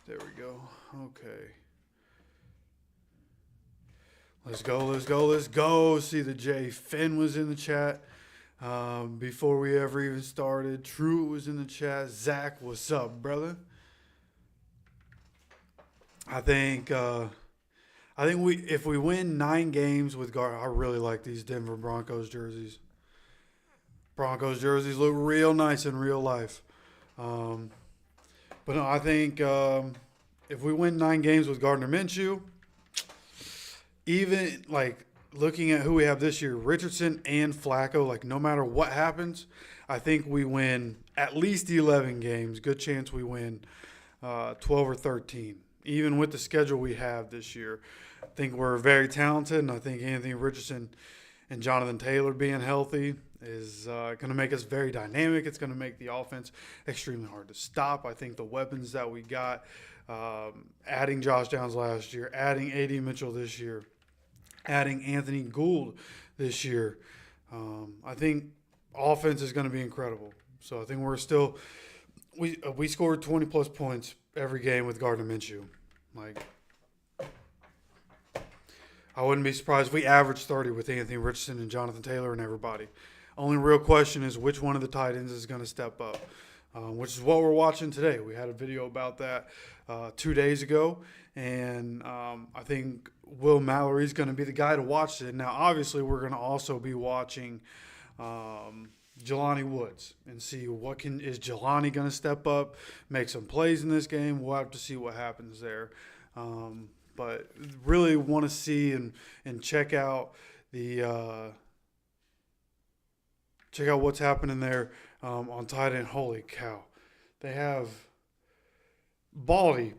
There we go. Okay. Let's go, let's go, let's go. See the J. Finn was in the chat before we ever even started. True was in the chat. Zach, what's up, brother? I think we if we win 9 games with I really like these Denver Broncos jerseys. Broncos jerseys look real nice in real life. But no, I think if we win 9 games with Gardner Minshew, even like looking at who we have this year, Richardson and Flacco, like no matter what happens, I think we win at least 11 games. Good chance we win 12 or 13, even with the schedule we have this year. I think we're very talented, and I think Anthony Richardson and Jonathan Taylor being healthy is going to make us very dynamic. It's going to make the offense extremely hard to stop. I think the weapons that we got, adding Josh Downs last year, adding A.D. Mitchell this year, adding Anthony Gould this year, I think offense is going to be incredible. So I think we're still we scored 20-plus points every game with Gardner Minshew. Like, I wouldn't be surprised if we averaged 30 with Anthony Richardson and Jonathan Taylor and everybody. Only real question is which one of the tight ends is going to step up, which is what we're watching today. We had a video about that 2 days ago, and I think Will Mallory's going to be the guy to watch it. Now, obviously, we're going to also be watching Jelani Woods and see is Jelani going to step up, make some plays in this game. We'll have to see what happens there. But really want to see and check out what's happening there on tight end. Holy cow. They have Baldy,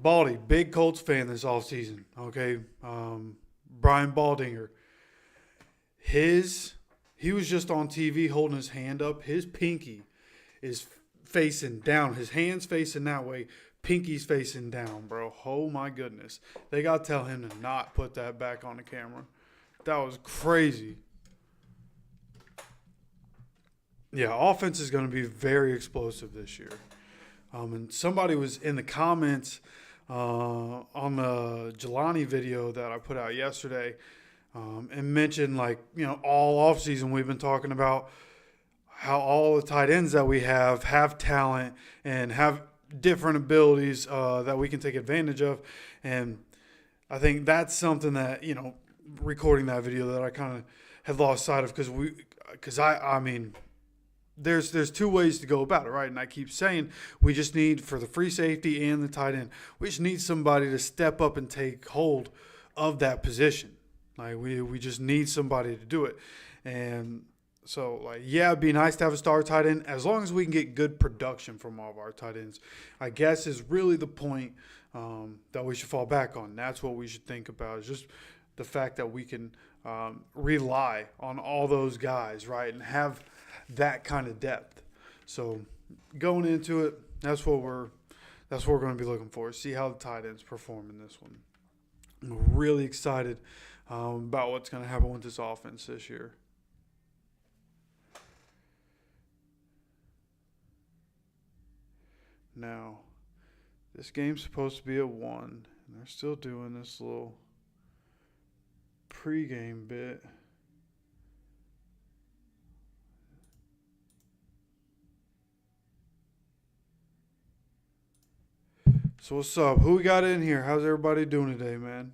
big Colts fan this offseason, okay? Brian Baldinger. He was just on TV holding his hand up. His pinky is facing down. His hand's facing that way. Pinky's facing down, bro. Oh, my goodness. They got to tell him to not put that back on the camera. That was crazy. Yeah, offense is going to be very explosive this year. And somebody was in the comments on the Jelani video that I put out yesterday and mentioned, like, all offseason we've been talking about how all the tight ends that we have talent and have different abilities that we can take advantage of. And I think that's something that, recording that video that I kind of had lost sight of because I mean, there's 2 ways to go about it, right? And I keep saying we just need, for the free safety and the tight end, we just need somebody to step up and take hold of that position. Like, we just need somebody to do it. And so, like, yeah, it'd be nice to have a star tight end as long as we can get good production from all of our tight ends, I guess, is really the point that we should fall back on. That's what we should think about, is just the fact that we can rely on all those guys, right, and have that kind of depth. So going into it, that's what we're going to be looking for. See how the tight ends perform in this one. I'm really excited about what's going to happen with this offense this year. Now, this game's supposed to be at 1, and they're still doing this little pregame bit. So what's up? Who we got in here? How's everybody doing today, man?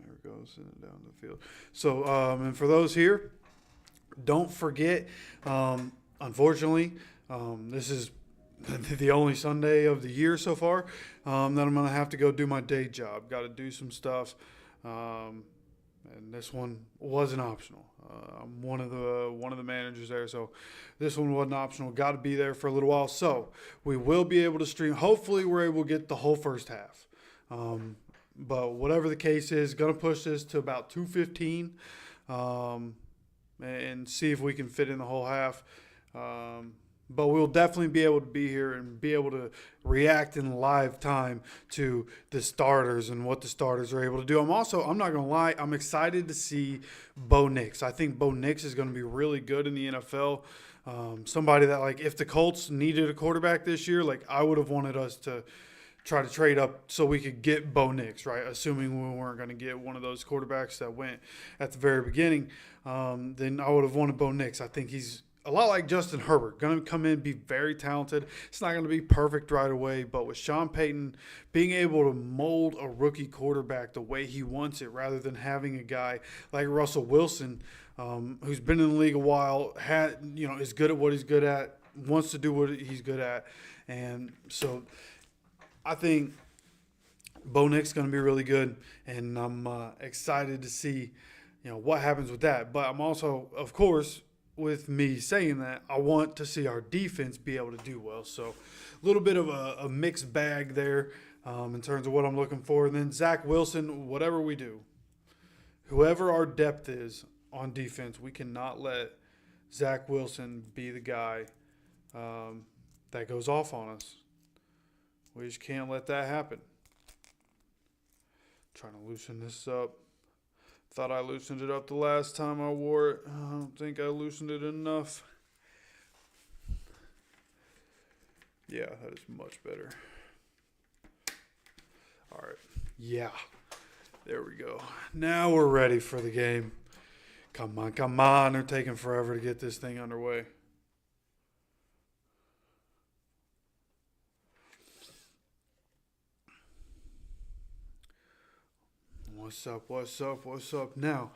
There we go, send it down the field. So, and for those here, don't forget, unfortunately, this is the only Sunday of the year so far that I'm going to have to go do my day job. Got to do some stuff. And this one wasn't optional. I'm one of the managers there, so this one wasn't optional. Got to be there for a little while. So we will be able to stream. Hopefully, we're able to get the whole first half. But whatever the case is, going to push this to about 2:15 and see if we can fit in the whole half. but we'll definitely be able to be here and be able to react in live time to the starters and what the starters are able to do. I'm not going to lie, I'm excited to see Bo Nix. I think Bo Nix is going to be really good in the NFL. Somebody that, like, if the Colts needed a quarterback this year, like, I would have wanted us to try to trade up so we could get Bo Nix, right? Assuming we weren't going to get one of those quarterbacks that went at the very beginning, then I would have wanted Bo Nix. I think he's a lot like Justin Herbert, going to come in, be very talented. It's not going to be perfect right away, but with Sean Payton being able to mold a rookie quarterback the way he wants it, rather than having a guy like Russell Wilson, who's been in the league a while, is good at what he's good at, wants to do what he's good at, and so I think Bo Nix is going to be really good, and I'm excited to see, what happens with that. But I'm also, of course, with me saying that, I want to see our defense be able to do well. So a little bit of a mixed bag there in terms of what I'm looking for. And then Zach Wilson, whatever we do, whoever our depth is on defense, we cannot let Zach Wilson be the guy that goes off on us. We just can't let that happen. Trying to loosen this up. Thought I loosened it up the last time I wore it. I don't think I loosened it enough. Yeah, that is much better. All right. Yeah. There we go. Now we're ready for the game. Come on. They're taking forever to get this thing underway. What's up? Now,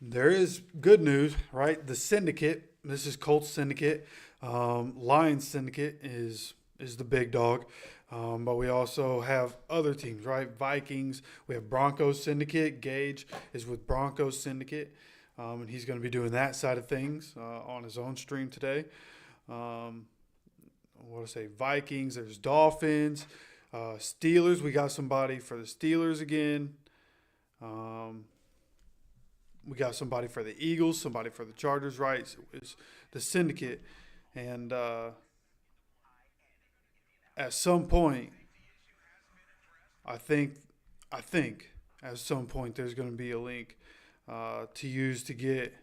there is good news, right? The Syndicate, this is Colts Syndicate. Lions Syndicate is the big dog. But we also have other teams, right? Vikings. We have Broncos Syndicate. Gage is with Broncos Syndicate. And he's going to be doing that side of things on his own stream today. Vikings. There's Dolphins. Steelers. We got somebody for the Steelers again. We got somebody for the Eagles, somebody for the Chargers, right? So it's the Syndicate. And at some point, I think at some point there's going to be a link to use to get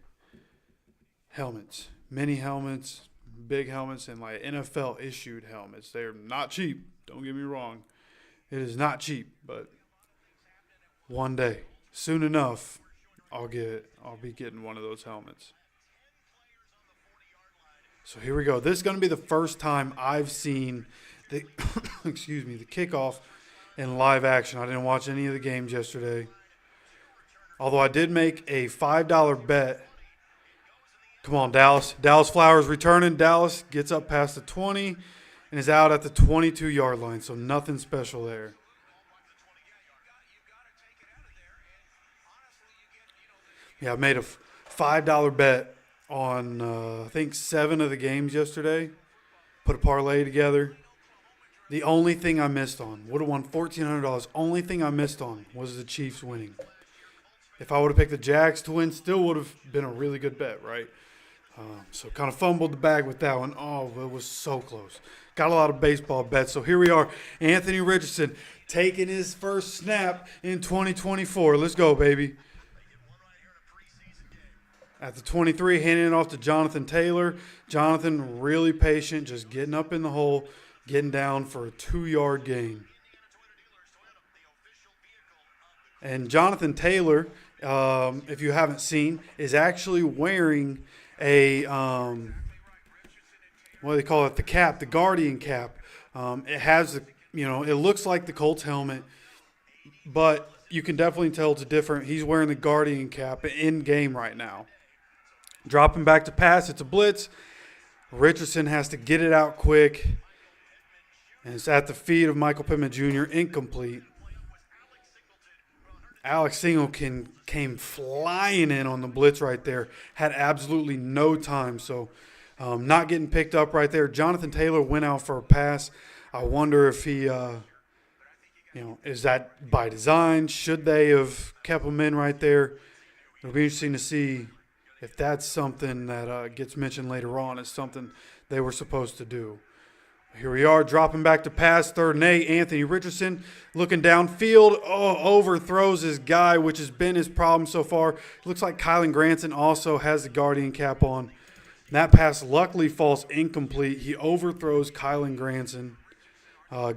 helmets, mini helmets, big helmets, and like NFL issued helmets. They're not cheap. Don't get me wrong. It is not cheap, but one day, soon enough, I'll be getting one of those helmets. So here we go. This is going to be the first time I've seen the the kickoff in live action. I didn't watch any of the games yesterday. Although I did make a $5 bet. Come on, Dallas. Dallas Flowers returning. Dallas gets up past the 20 and is out at the 22-yard line. So nothing special there. Yeah, I made a $5 bet on, I think, 7 of the games yesterday. Put a parlay together. The only thing I missed on, would have won $1,400. Only thing I missed on was the Chiefs winning. If I would have picked the Jags to win, still would have been a really good bet, right? So kind of fumbled the bag with that one. Oh, it was so close. Got a lot of baseball bets. So here we are. Anthony Richardson taking his first snap in 2024. Let's go, baby. At the 23, handing it off to Jonathan Taylor. Jonathan really patient, just getting up in the hole, getting down for a 2-yard gain. And Jonathan Taylor, if you haven't seen, is actually wearing a, what do they call it, the cap, the Guardian cap. It has, it looks like the Colts helmet, but you can definitely tell it's different. He's wearing the Guardian cap in game right now. Dropping back to pass, it's a blitz. Richardson has to get it out quick. And it's at the feet of Michael Pittman Jr., incomplete. Alex Singleton came flying in on the blitz right there. Had absolutely no time, so not getting picked up right there. Jonathan Taylor went out for a pass. I wonder if he, is that by design? Should they have kept him in right there? It'll be interesting to see if that's something that gets mentioned later on as something they were supposed to do. Here we are, dropping back to pass, 3rd and 8. Anthony Richardson looking downfield, overthrows his guy, which has been his problem so far. Looks like Kylan Granson also has the Guardian cap on. That pass luckily falls incomplete. He overthrows Kylan Granson.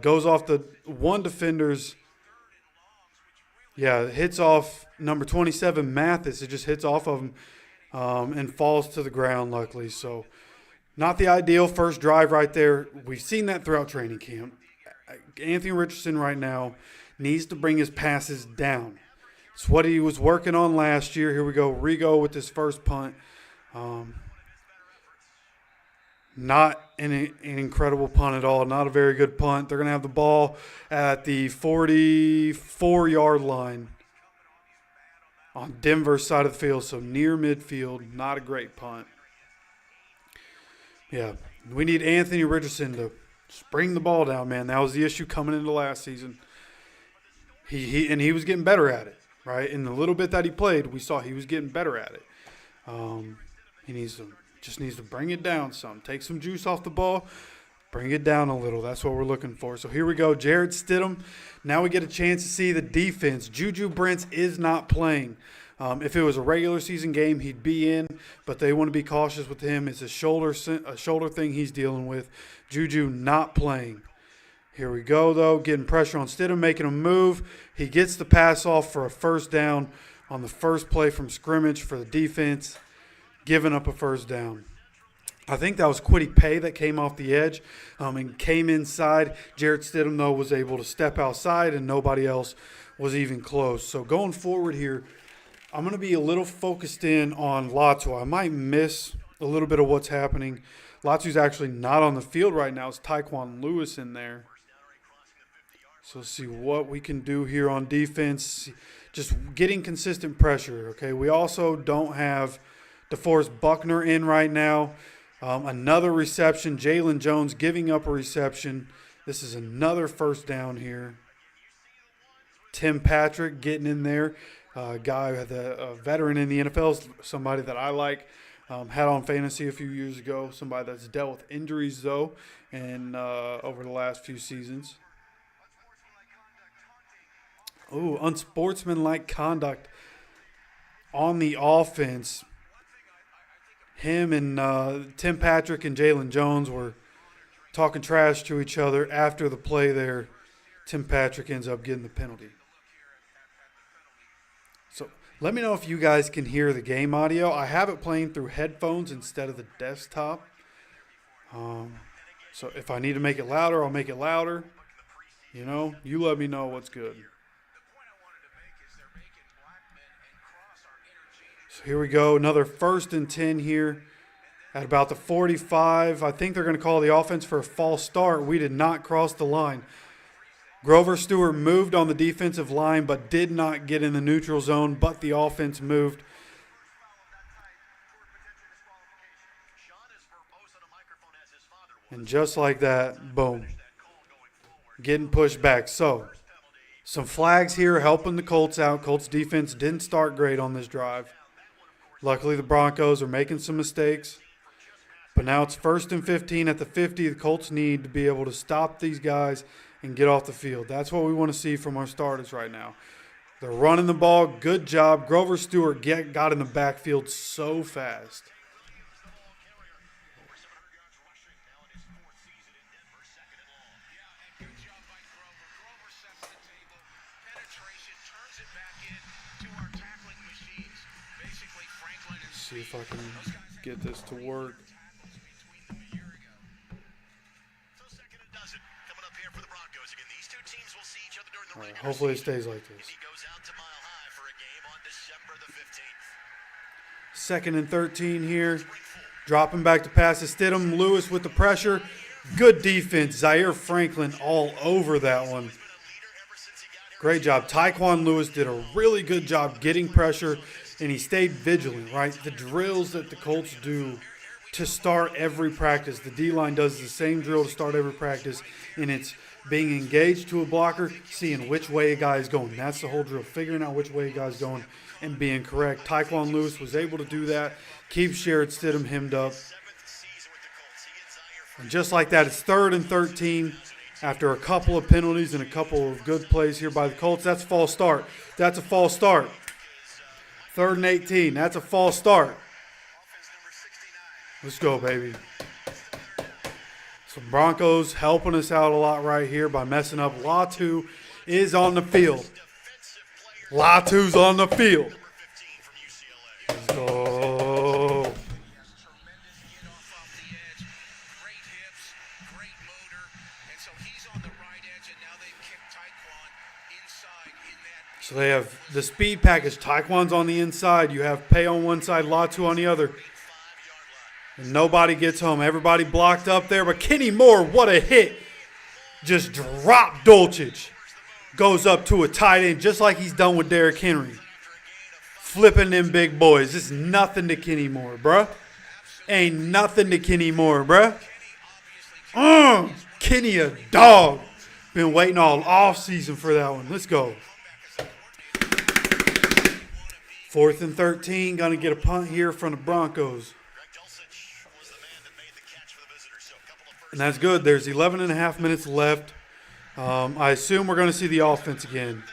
Goes off the one defender's. Yeah, hits off number 27, Mathis. It just hits off of him and falls to the ground, luckily. So not the ideal first drive right there. We've seen that throughout training camp. Anthony Richardson right now needs to bring his passes down. It's what he was working on last year. Here we go. Rigo with his first punt. Not an incredible punt at all. Not a very good punt. They're going to have the ball at the 44-yard line on Denver's side of the field, so near midfield. Not a great punt. Yeah, we need Anthony Richardson to bring the ball down, man. That was the issue coming into last season. He was getting better at it, right? In the little bit that he played, we saw he was getting better at it. He just needs to bring it down some. Take some juice off the ball, bring it down a little. That's what we're looking for. So here we go. Jarrett Stidham. Now we get a chance to see the defense. Juju Brents is not playing. If it was a regular season game, he'd be in, but they want to be cautious with him. It's a shoulder thing he's dealing with. Juju not playing. Here we go, though. Getting pressure on Stidham, making a move. He gets the pass off for a first down on the first play from scrimmage for the defense. Giving up a first down. I think that was Kwity Paye that came off the edge and came inside. Jarrett Stidham, though, was able to step outside, and nobody else was even close. So going forward here, I'm going to be a little focused in on Latu. I might miss a little bit of what's happening. Latu's actually not on the field right now. It's Tyquan Lewis in there. So let's see what we can do here on defense. Just getting consistent pressure, okay? We also don't have DeForest Buckner in right now. Another reception. Jalen Jones giving up a reception. This is another first down here. Tim Patrick getting in there. Guy, a veteran in the NFL, somebody that I like. Had on fantasy a few years ago. Somebody that's dealt with injuries, though, and over the last few seasons. Ooh, unsportsmanlike conduct on the offense. Him and Tim Patrick and Jalen Jones were talking trash to each other after the play there. Tim Patrick ends up getting the penalty. So let me know if you guys can hear the game audio. I have it playing through headphones instead of the desktop. So if I need to make it louder, I'll make it louder. You know, you let me know what's good. So here we go, another 1st and 10 here at about the 45. I think they're going to call the offense for a false start. We did not cross the line. Grover Stewart moved on the defensive line but did not get in the neutral zone, but the offense moved. And just like that, boom, getting pushed back. So some flags here helping the Colts out. Colts defense didn't start great on this drive. Luckily, the Broncos are making some mistakes. But now it's 1st and 15 at the 50. The Colts need to be able to stop these guys and get off the field. That's what we want to see from our starters right now. They're running the ball. Good job. Grover Stewart got in the backfield so fast. See if I can get this to work. All right, hopefully it stays like this. 2nd and 13 here. Dropping back to pass to Stidham. Lewis with the pressure. Good defense. Zaire Franklin all over that one. Great job. Tyquan Lewis did a really good job getting pressure, and he stayed vigilant, right? The drills that the Colts do to start every practice, the D-line does the same drill to start every practice, and it's being engaged to a blocker, seeing which way a guy is going. That's the whole drill, figuring out which way a guy's going and being correct. Tyquan Lewis was able to do that, keep Jarrett Stidham hemmed up. And just like that, it's 3rd and 13 after a couple of penalties and a couple of good plays here by the Colts. That's a false start. That's a false start. 3rd and 18. That's a false start. Let's go, baby. So Broncos helping us out a lot right here by messing up. Latu is on the field. Latu's on the field. Let's go. So they have the speed package. Taekwon's on the inside. You have Pay on one side, Latu on the other. And nobody gets home. Everybody blocked up there. But Kenny Moore, what a hit. Just dropped Dulcich. Goes up to a tight end just like he's done with Derrick Henry. Flipping them big boys. It's nothing to Kenny Moore, bruh. Ain't nothing to Kenny Moore, bruh. Kenny a dog. Been waiting all offseason for that one. Let's go. 4th and 13. Going to get a punt here from the Broncos. And that's good. There's 11 and a half minutes left. I assume we're going to see the offense again.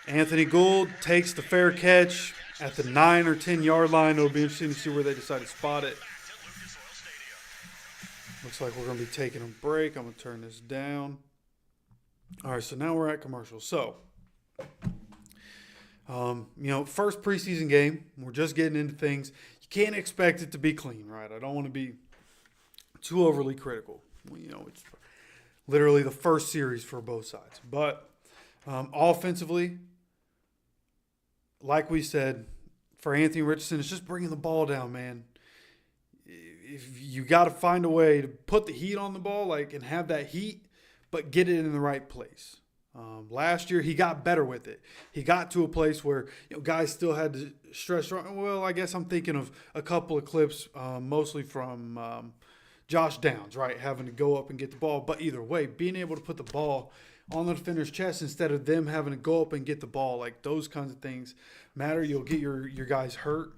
Anthony Gould takes the fair catch at the 9 or 10 yard line. It'll be interesting to see where they decide to spot it. Looks like we're going to be taking a break. I'm going to turn this down. All right, so now we're at commercial. So, first preseason game. We're just getting into things. You can't expect it to be clean, right? I don't want to be too overly critical. It's literally the first series for both sides. But offensively, like we said, for Anthony Richardson, it's just bringing the ball down, man. If you got to find a way to put the heat on the ball, and have that heat, but get it in the right place. Last year, he got better with it. He got to a place where guys still had to stress. Well, I guess I'm thinking of a couple of clips, mostly from Josh Downs, right, having to go up and get the ball. But either way, being able to put the ball on the defender's chest instead of them having to go up and get the ball, those kinds of things matter. You'll get your guys hurt,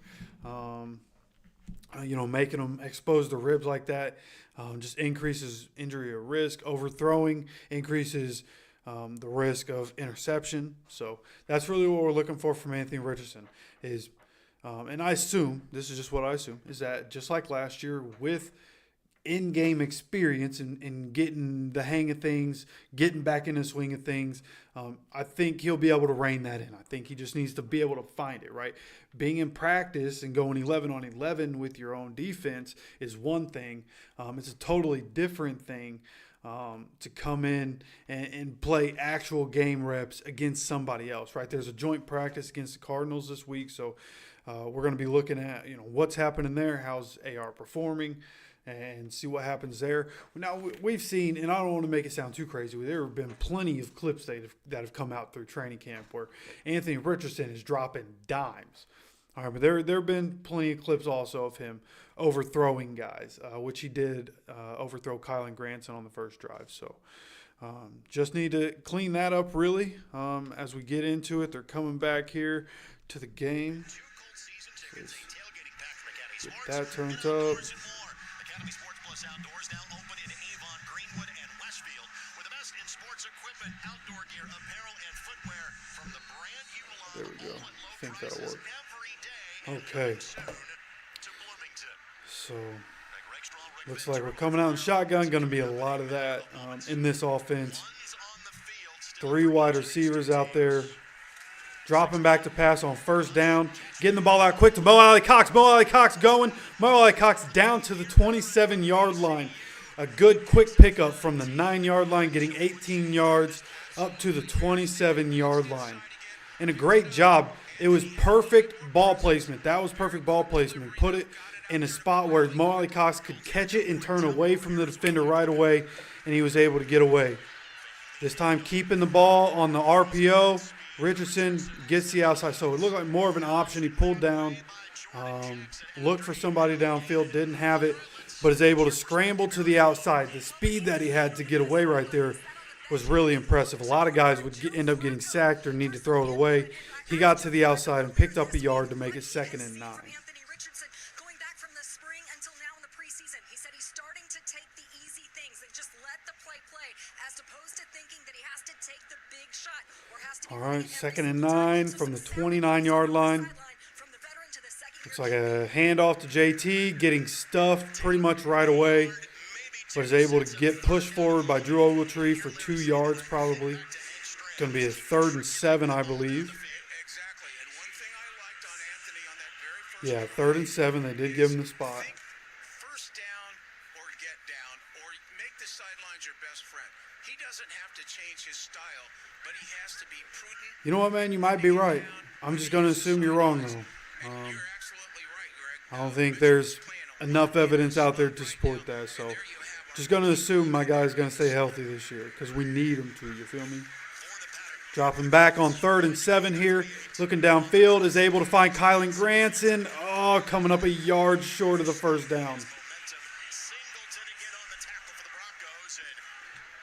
making them expose the ribs like that just increases injury risk. Overthrowing increases the risk of interception. So that's really what we're looking for from Anthony Richardson is, and I assume, this is just what I assume, is that just like last year with in-game experience and getting the hang of things, getting back in the swing of things, I think he'll be able to rein that in. I think he just needs to be able to find it, right? Being in practice and going 11 on 11 with your own defense is one thing. It's a totally different thing to come in and play actual game reps against somebody else, right? There's a joint practice against the Cardinals this week, so we're going to be looking at what's happening there, how's AR performing, and see what happens there. Now, we've seen, and I don't want to make it sound too crazy, there have been plenty of clips that have come out through training camp where Anthony Richardson is dropping dimes. All right, but there have been plenty of clips also of him overthrowing guys, which he did overthrow Kylan Granson on the first drive. So just need to clean that up, really, as we get into it. They're coming back here to the game. Get that turned up. Academy Sports Plus Outdoors now open in Avon, Greenwood, and Westfield with the best in sports equipment, outdoor gear, apparel, and footwear from the brand you love. There we go. I think that'll work. Okay. So looks like we're coming out in shotgun. Going to be a lot of that in this offense. 3 wide receivers out there. Dropping back to pass on first down. Getting the ball out quick to Mo Alley-Cox. Mo Alley-Cox going. Mo Alley-Cox down to the 27-yard line. A good quick pickup from the 9-yard line, getting 18 yards up to the 27-yard line. And a great job. It was perfect ball placement. That was perfect ball placement. Put it in a spot where Mo Alley-Cox could catch it and turn away from the defender right away, and he was able to get away. This time keeping the ball on the RPO. Richardson gets the outside, so it looked like more of an option. He pulled down, looked for somebody downfield, didn't have it, but is able to scramble to the outside. The speed that he had to get away right there was really impressive. A lot of guys would end up getting sacked or need to throw it away. He got to the outside and picked up a yard to make it 2nd and 9. Anthony Richardson going back from the spring until now in the preseason. He said he's starting to All right, 2nd and 9 from the 29-yard line. Looks like a handoff to JT, getting stuffed pretty much right away, but is able to get pushed forward by Drew Ogletree for 2 yards probably. It's going to be a 3rd and 7, I believe. Yeah, 3rd and 7. They did give him the spot. First down or get down or make the sidelines your best friend. He doesn't have to change his style, but he has to be prudent. You know what, man? You might be right. I'm just going to assume you're wrong, though. You're absolutely right, Greg. I don't think there's enough evidence out there to support that. So just going to assume my guy's going to stay healthy this year because we need him to. You feel me? Dropping back on 3rd and 7 here. Looking downfield, is able to find Kylan Granson. Oh, coming up a yard short of the first down.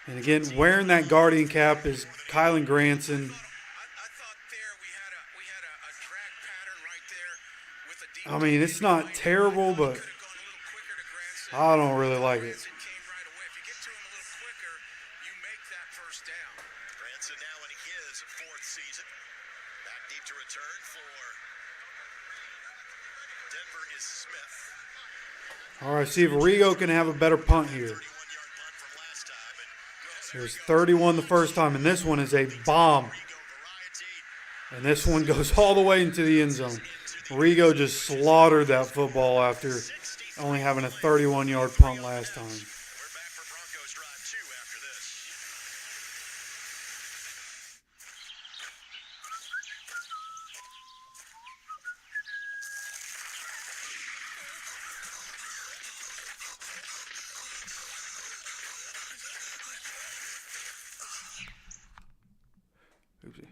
And again, wearing that Guardian cap is Kylan Granson. I mean, it's not terrible, but I don't really like it. Granson now in his 4th season. Back deep to return for Denver is Smith. All right, see if Rigo can have a better punt here. 31-yard punt from last time. It was 31 the first time, and this one is a bomb. And this one goes all the way into the end zone. Rigo just slaughtered that football after only having a 31-yard punt last time. We're back for Broncos drive 2 after this. Oopsie.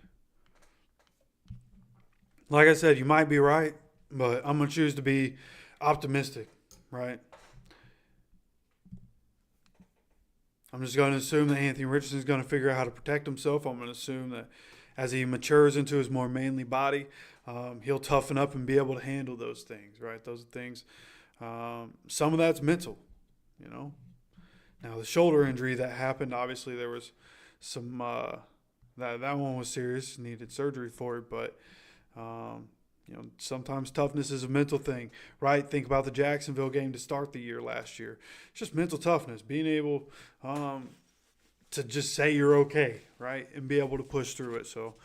Like I said, you might be right, but I'm going to choose to be optimistic, right? I'm just going to assume that Anthony Richardson is going to figure out how to protect himself. I'm going to assume that as he matures into his more manly body, he'll toughen up and be able to handle those things, right? Those things. Some of that's mental, you know. Now, the shoulder injury that happened, obviously there was some that one was serious, needed surgery for it, but you know, sometimes toughness is a mental thing, right? Think about the Jacksonville game to start the year last year. It's just mental toughness, being able to just say you're okay, right, and be able to push through it. So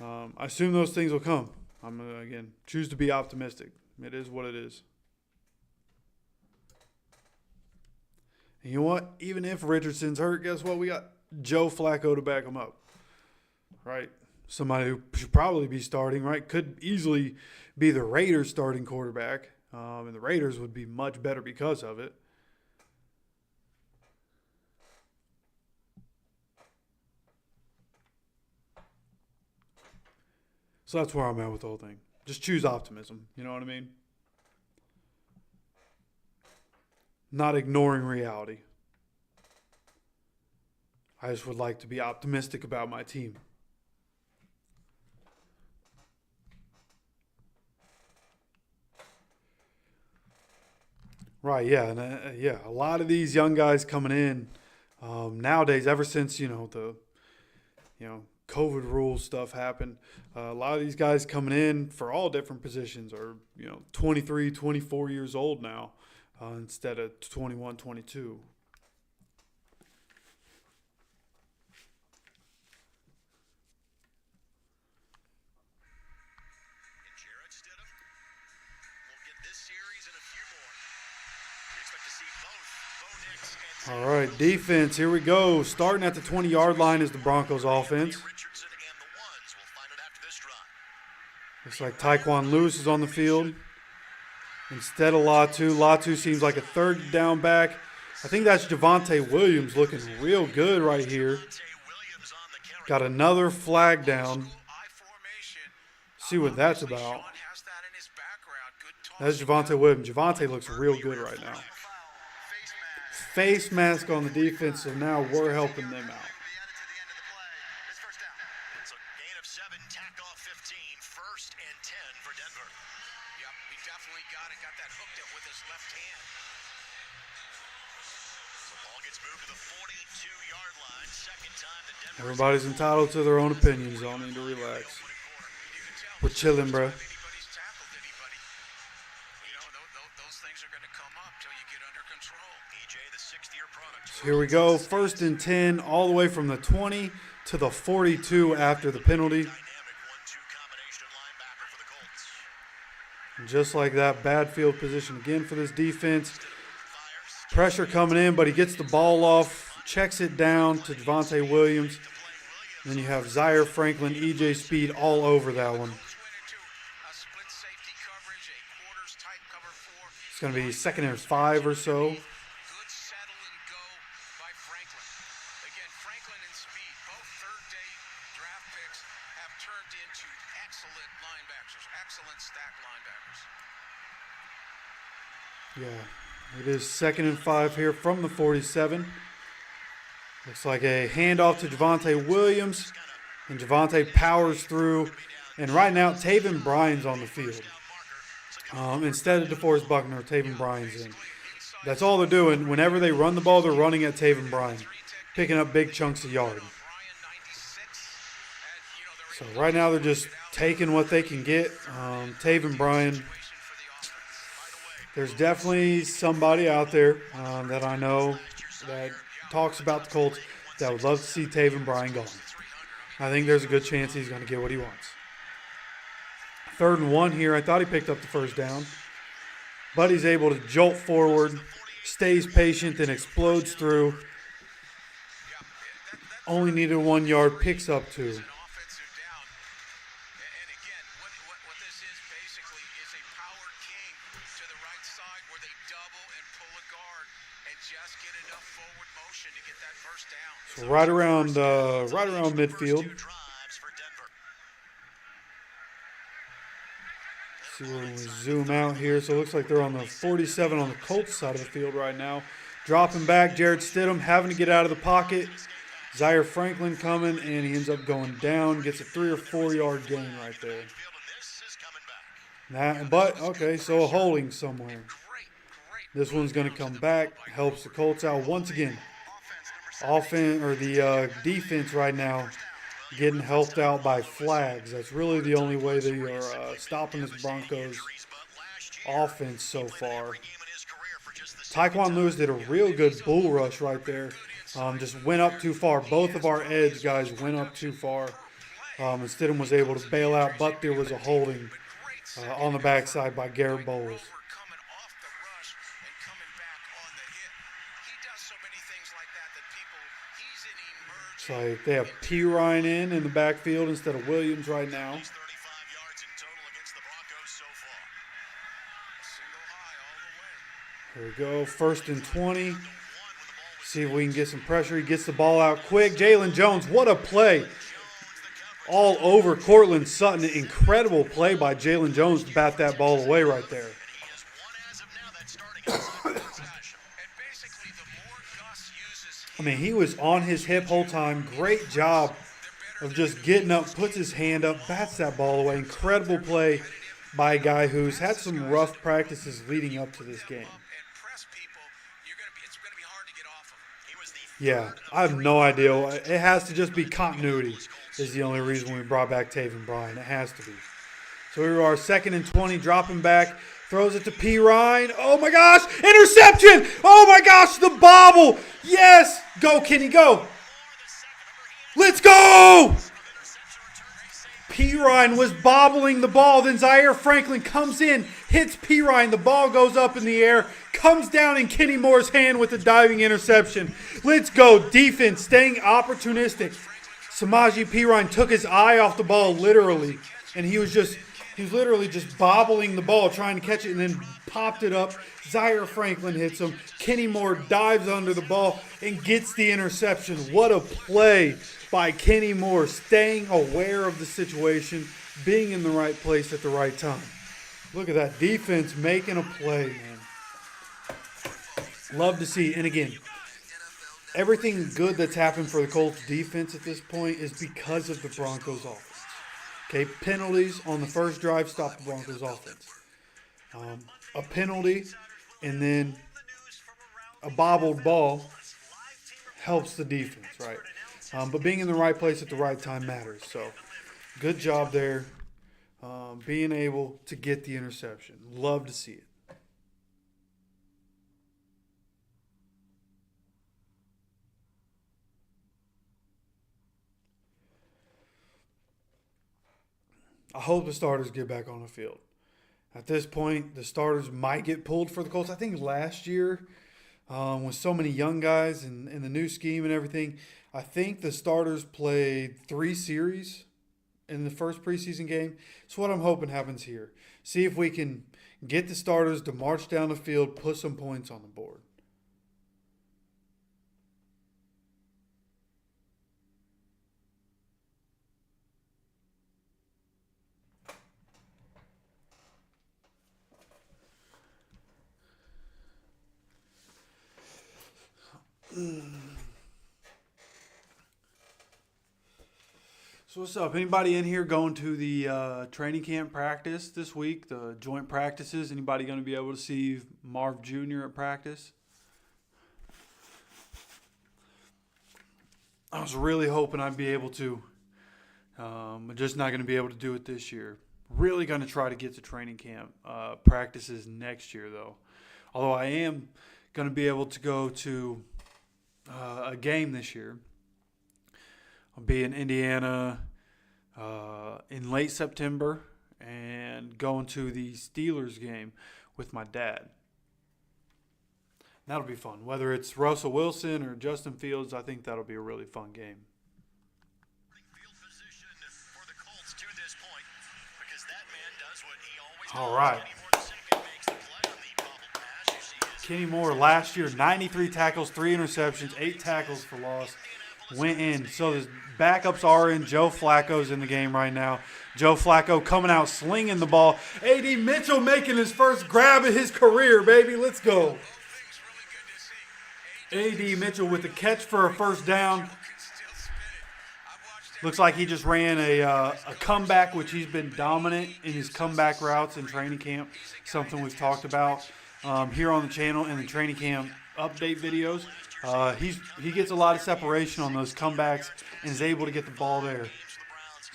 I assume those things will come. I'm going to, again, choose to be optimistic. It is what it is. And you know what? Even if Richardson's hurt, guess what? We got Joe Flacco to back him up, right? Somebody who should probably be starting, right? Could easily be the Raiders' starting quarterback, and the Raiders would be much better because of it. So that's where I'm at with the whole thing. Just choose optimism. You know what I mean? Not ignoring reality. I just would like to be optimistic about my team. Right, yeah, and a lot of these young guys coming in nowadays, ever since the COVID rules stuff happened, a lot of these guys coming in for all different positions are 23, 24 years old now instead of 21, 22. All right, defense, here we go. Starting at the 20-yard line is the Broncos offense. Looks like Tyquan Lewis is on the field instead of Latu. Latu seems like a third down back. I think that's Javonte Williams looking real good right here. Got another flag down. See what that's about. That's Javonte Williams. Javonte looks real good right now. Face mask on the defense, so now we're helping them out. So gain of 7, tack off 15, 1st and 10 for Denver. Yep, he definitely got that hooked up with his left hand. So Ball gets moved to the 42-yard line. Second time that Denver. Everybody's entitled to their own opinions. Y'all need to relax. We're chilling, bro. Anybody's tackled anybody. You know, those things are going to come up till you get under control. EJ, the sixth-year product. So here we go. 1st and 10, all the way from the 20 to the 42 after the penalty. Dynamic 1-2 combination linebacker for the Colts. And just like that, bad field position again for this defense. Pressure coming in, but he gets the ball off, checks it down to Javonte Williams. And then you have Zaire Franklin, EJ Speed all over that one. It's going to be 2nd and 5 or so. Good settle and go by Franklin. Again, Franklin and Speed, both third-day draft picks, have turned into excellent linebackers, excellent stack linebackers. Yeah, it is 2nd and 5 here from the 47. Looks like a handoff to Javonte Williams, and Javonte powers through. And right now, Taven Bryan's on the field. Instead of DeForest Buckner, Taven Bryan's in. That's all they're doing. Whenever they run the ball, they're running at Taven Bryan, picking up big chunks of yard. So right now they're just taking what they can get. Taven Bryan, there's definitely somebody out there that I know that talks about the Colts that would love to see Taven Bryan gone. I think there's a good chance he's going to get what he wants. 3rd and 1 here. I thought he picked up the first down. But he's able to jolt forward, stays patient, and explodes through. Only needed 1 yard, picks up 2. And again, what this is basically is a power king to the right side where they double and pull a guard and just get enough forward motion to get that first down. So right around midfield. See when we zoom out here. So it looks like they're on the 47 on the Colts side of the field right now. Dropping back, Jarrett Stidham having to get out of the pocket. Zaire Franklin coming, and he ends up going down. Gets a 3 or 4 yard gain right there. Okay, so a holding somewhere. This one's going to come back. Helps the Colts out once again. The defense right now getting helped out by flags. That's really the only way they are stopping this Broncos offense so far. Tyquan Lewis did a real good bull rush right there. Just went up too far. Both of our edge guys went up too far. And Stidham was able to bail out, but there was a holding on the backside by Garrett Bowles. So they have P. Ryan in the backfield instead of Williams right now. 35 yards in total against the Broncos so far. Here we go. 1st and 20. See if we can get some pressure. He gets the ball out quick. Jalen Jones, what a play. All over Cortland Sutton. Incredible play by Jalen Jones to bat that ball away right there. I mean, he was on his hip whole time. Great job of just getting up, puts his hand up, bats that ball away. Incredible play by a guy who's had some rough practices leading up to this game. Yeah, I have no idea. It has to just be continuity is the only reason we brought back Taven Bryan. It has to be. So here we are, 2nd and 20, dropping back. Throws it to P. Ryan. Oh, my gosh. Interception. Oh, my gosh. The bobble. Yes. Go, Kenny. Go. Let's go. P. Ryan was bobbling the ball. Then Zaire Franklin comes in, hits P. Ryan. The ball goes up in the air, comes down in Kenny Moore's hand with a diving interception. Let's go. Defense staying opportunistic. Samaje P. Ryan took his eye off the ball literally, and he was literally just bobbling the ball, trying to catch it, and then popped it up. Zaire Franklin hits him. Kenny Moore dives under the ball and gets the interception. What a play by Kenny Moore, staying aware of the situation, being in the right place at the right time. Look at that defense making a play, man. Love to see. And again, everything good that's happened for the Colts defense at this point is because of the Broncos offense. Okay, penalties on the first drive stopped the Broncos offense. A penalty and then a bobbled ball helps the defense, right? But being in the right place at the right time matters. So good job there, being able to get the interception. Love to see it. I hope the starters get back on the field. At this point, the starters might get pulled for the Colts. I think last year, with so many young guys and the new scheme and everything, I think the starters played 3 series in the first preseason game. It's what I'm hoping happens here. See if we can get the starters to march down the field, put some points on the board. So what's up? Anybody in here going to the training camp practice this week, the joint practices? Anybody going to be able to see Marv Jr. at practice? I was really hoping I'd be able to. I'm just not going to be able to do it this year. Really going to try to get to training camp practices next year, though. Although I am going to be able to go to a game this year. I'll be in Indiana in late September and going to the Steelers game with my dad. That'll be fun. Whether it's Russell Wilson or Justin Fields, I think that'll be a really fun game. Field position for the Colts to this point, because that man does what he always All does. right. Kenny Moore, the second, makes the play on the bubble pass. You see his Kenny Moore last year, 93 tackles, 3 interceptions, 8 tackles for loss. Went in. So the backups are in. Joe Flacco's in the game right now. Joe Flacco coming out slinging the ball. A.D. Mitchell making his first grab of his career, baby. Let's go. A.D. Mitchell with the catch for a first down. Looks like he just ran a comeback, which he's been dominant in his comeback routes in training camp. Something we've talked about here on the channel in the training camp update videos. He gets a lot of separation on those comebacks and is able to get the ball there.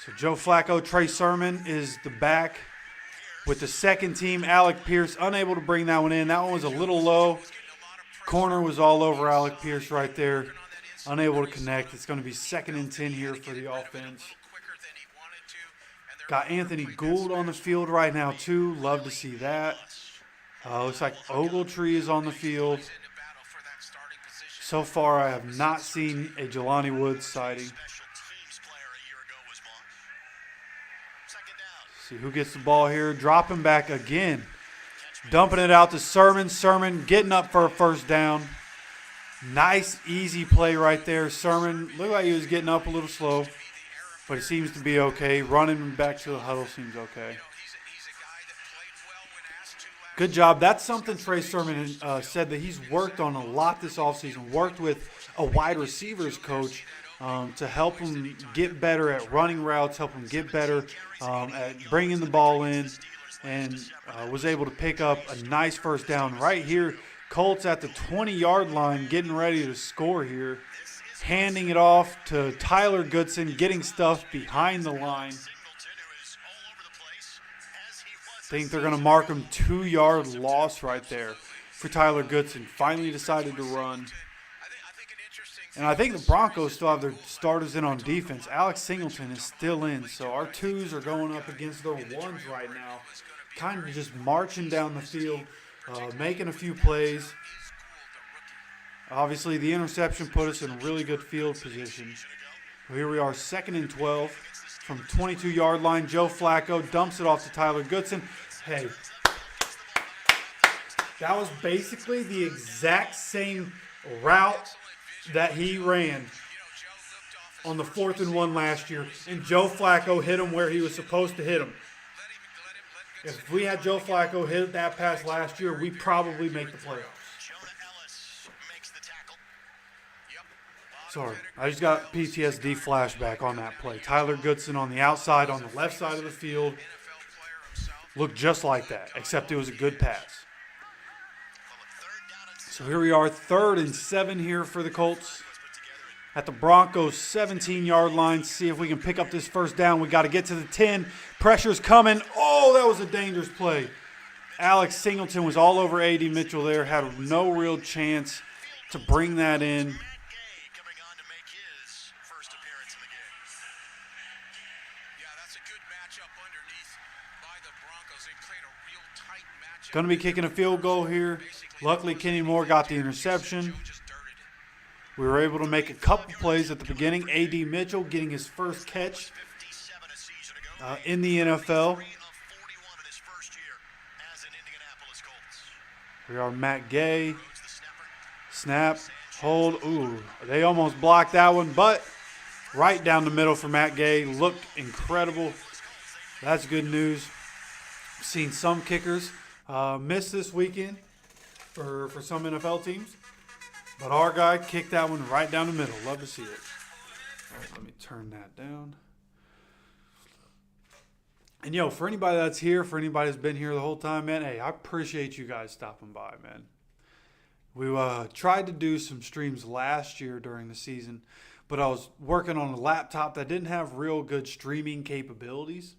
So Joe Flacco, Trey Sermon is the back with the second team. Alec Pierce unable to bring that one in. That one was a little low. Corner was all over Alec Pierce right there. Unable to connect. It's going to be 2nd and 10 here for the offense. Got Anthony Gould on the field right now too. Love to see that. Looks like Ogletree is on the field. So far, I have not seen a Jelani Woods sighting. See who gets the ball here. Dropping back again. Dumping it out to Sermon. Sermon getting up for a first down. Nice, easy play right there. Sermon looked like he was getting up a little slow, but he seems to be okay. Running back to the huddle seems okay. Good job. That's something Trey Sermon said that he's worked on a lot this offseason. Worked with a wide receivers coach to help him get better at running routes, help him get better at bringing the ball in, and was able to pick up a nice first down right here. Colts at the 20-yard line getting ready to score here. Handing it off to Tyler Goodson, getting stuff behind the line. I think they're going to mark him 2-yard loss right there for Tyler Goodson. Finally decided to run. And I think the Broncos still have their starters in on defense. Alex Singleton is still in. So our 2s are going up against their 1s right now. Kind of just marching down the field, making a few plays. Obviously, the interception put us in a really good field position. Here we are, 2nd and 12 from 22-yard line. Joe Flacco dumps it off to Tyler Goodson. Hey, that was basically the exact same route that he ran on the 4th and 1 last year, and Joe Flacco hit him where he was supposed to hit him. If we had Joe Flacco hit that pass last year, we probably make the playoffs. Sorry, I just got PTSD flashback on that play. Tyler Goodson on the outside, on the left side of the field, looked just like that, except it was a good pass. So here we are, 3rd and 7 here for the Colts. at the Broncos 17-yard line. See if we can pick up this first down. We got to get to the 10. Pressure's coming. Oh, that was a dangerous play. Alex Singleton was all over A.D. Mitchell there. Had no real chance to bring that in. Matt Gay coming on to make his first appearance in the game. Yeah, that's a good matchup underneath by the Broncos. They played a real tight matchup. Going to be kicking a field goal here. Luckily, Kenny Moore got the interception. We were able to make a couple plays at the beginning. A.D. Mitchell getting his first catch 57 a season ago. in the NFL. 3 of 41 in his first year as an Indianapolis Colts. We are Matt Gay. Rhodes the snapper. Snap. Hold. Ooh, they almost blocked that one, but right down the middle for Matt Gay. Looked incredible. That's good news. Seen some kickers miss this weekend for some NFL teams. But our guy kicked that one right down the middle. Love to see it. All right, let me turn that down. And, for anybody that's here, for anybody that's been here the whole time, man, hey, I appreciate you guys stopping by, man. We tried to do some streams last year during the season, but I was working on a laptop that didn't have real good streaming capabilities.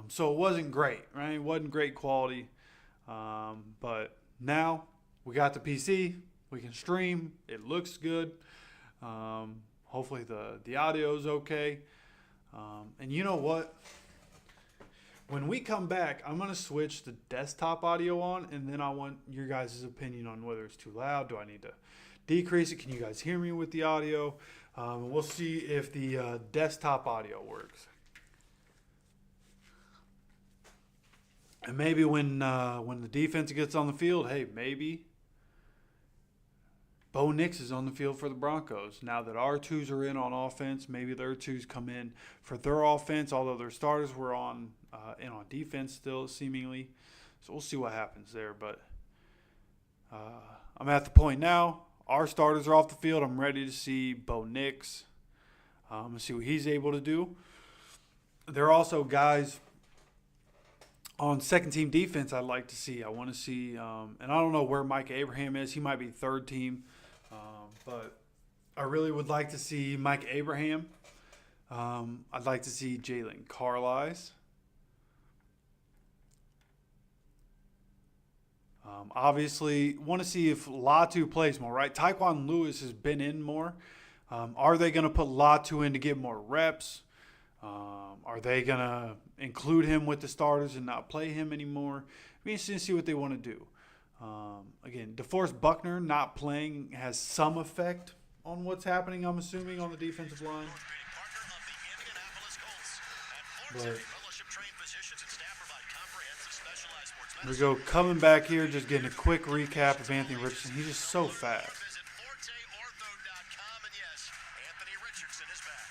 So it wasn't great, right? It wasn't great quality. But now we got the PC. We can stream. It looks good. Hopefully the audio is okay. And you know what? When we come back, I'm going to switch the desktop audio on, and then I want your guys' opinion on whether it's too loud. Do I need to decrease it? Can you guys hear me with the audio? We'll see if the desktop audio works. And maybe when the defense gets on the field, hey, maybe Bo Nix is on the field for the Broncos. Now that our twos are in on offense, maybe their twos come in for their offense, although their starters were on defense still, seemingly. So we'll see what happens there. But I'm at the point now. Our starters are off the field. I'm ready to see Bo Nix and see what he's able to do. There are also guys on second-team defense I'd like to see. I want to see, and I don't know where Mike Abraham is. He might be third team. But I really would like to see Mike Abraham. I'd like to see Jalen Carlisle. Obviously, want to see if Latu plays more, right? Tyquan Lewis has been in more. Are they going to put Latu in to get more reps? Are they going to include him with the starters and not play him anymore? Be interesting to see what they want to do. Again, DeForest Buckner not playing has some effect on what's happening, I'm assuming, on the defensive line. But we go coming back here, just getting a quick recap of Anthony Richardson. He's just so fast. Richardson is back.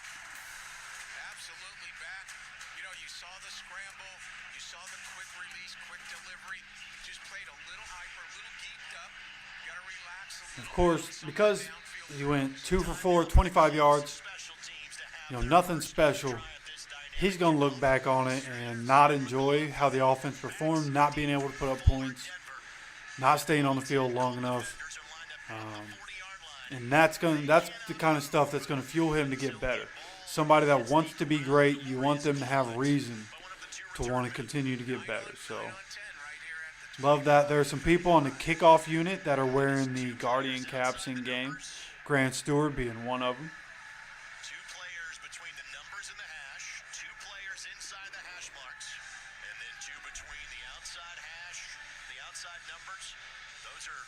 Absolutely back. You saw the scramble. You saw the quick release, quick delivery. Just played a little hyper, a little geeked up. Got to relax a little. Of course, because he went 2 for 4, 25 yards, nothing special. He's going to look back on it and not enjoy how the offense performed, not being able to put up points, not staying on the field long enough. And that's the kind of stuff that's going to fuel him to get better. Somebody that wants to be great, you want them to have reason to want to continue to get better. So, love that. There are some people on the kickoff unit that are wearing the Guardian caps in game. Grant Stewart being one of them. 2 players between the numbers and the hash, 2 players inside the hash marks, and then 2 between the outside hash, the outside numbers. Those are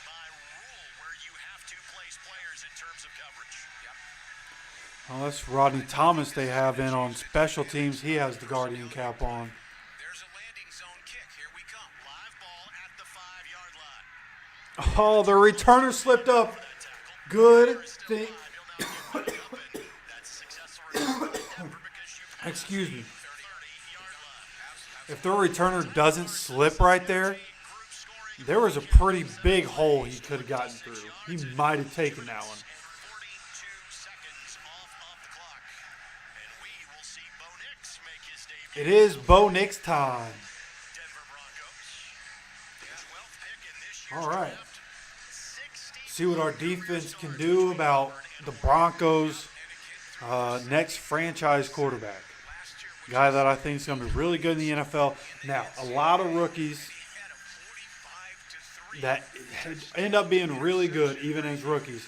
by rule where you have to place players in terms of coverage. Yep. Well, that's Rodney Thomas they have in on special teams. He has the Guardian cap on. There's a landing zone kick. Here we come. Live ball at the 5-yard line. Oh, the returner slipped up. Good thing. Excuse me. If the returner doesn't slip right there, there was a pretty big hole he could have gotten through. He might have taken that one. 42 seconds off of the clock, and we will see Bo Nix make his debut. It is Bo Nix time. Denver Broncos. 12th pick in this year's All right. draft. see what our defense can do about the Broncos' next franchise quarterback. Guy that I think is going to be really good in the NFL. Now, a lot of rookies that end up being really good, even as rookies,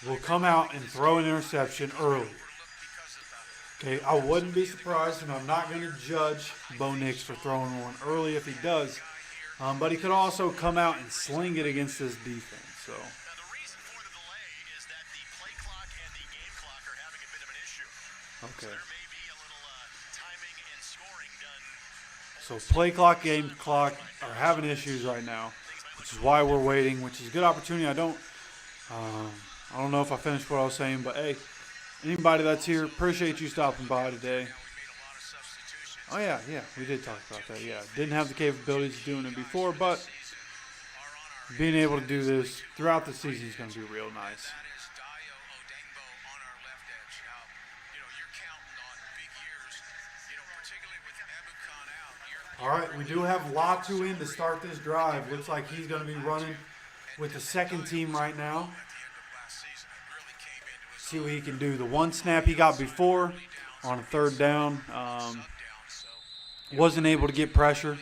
will come out and throw an interception early. Okay, I wouldn't be surprised, and I'm not going to judge Bo Nix for throwing one early if he does. But he could also come out and sling it against this defense. So. Now, the reason for the delay is that the play clock and the game clock are having a bit of an issue. Okay. So there may be a little timing and scoring done. So play clock, game clock are having issues right now, which is why we're waiting, which is a good opportunity. I don't know if I finished what I was saying, but hey, anybody that's here, appreciate you stopping by today. Oh, yeah, we did talk about that, yeah. Didn't have the capabilities of doing it before, but being able to do this throughout the season is going to be real nice. All right, we do have Latu in to start this drive. Looks like he's going to be running with the second team right now. See what he can do. The one snap he got before on a third down, wasn't able to get pressure.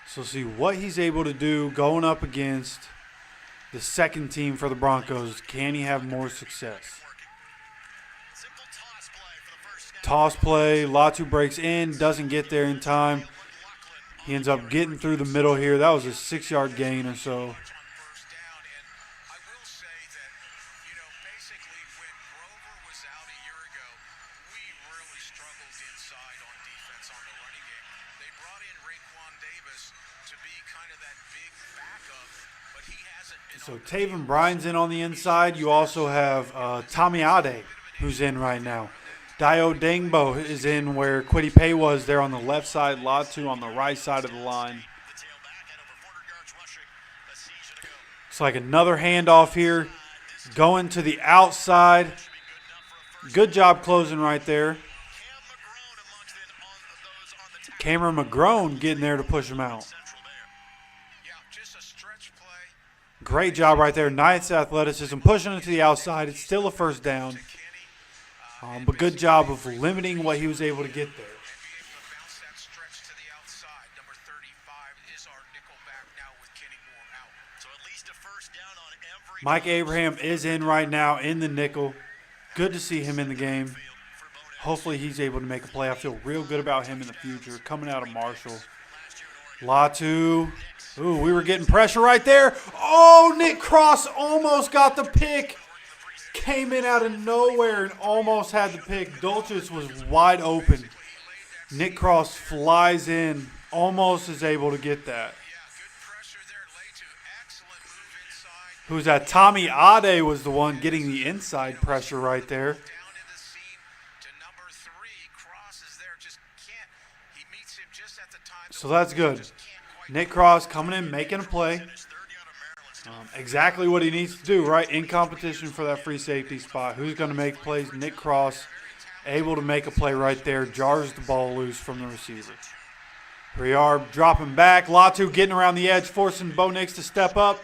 So see what he's able to do going up against the second team for the Broncos. Can he have more success? Toss play. Latu breaks in, doesn't get there in time. He ends up getting through the middle here. That was a 6-yard gain or so. So Taven Bryan's in on the inside. You also have Tommy Ade, who's in right now. Dio Dangbo is in where Kwity Paye was there on the left side. Latu on the right side of the line. It's like another handoff here. Going to the outside. Good job closing right there. Cameron McGrone getting there to push him out. Great job right there. Nice athleticism. Pushing it to the outside. It's still a first down. But good job of limiting what he was able to get there. Mike Abraham is in right now in the nickel. Good to see him in the game. Hopefully he's able to make a play. I feel real good about him in the future. Coming out of Marshall. Latu. Ooh, we were getting pressure right there. Oh, Nick Cross almost got the pick. Came in out of nowhere and almost had the pick. Dulcich was wide open. Nick Cross flies in. Almost is able to get that. Who's that? Tommy Ade was the one getting the inside pressure right there. So that's good. Nick Cross coming in, making a play. Exactly what he needs to do, right? In competition for that free safety spot. Who's going to make plays? Nick Cross, able to make a play right there. Jars the ball loose from the receiver. Briard dropping back. Latu getting around the edge, forcing Bo Nix to step up.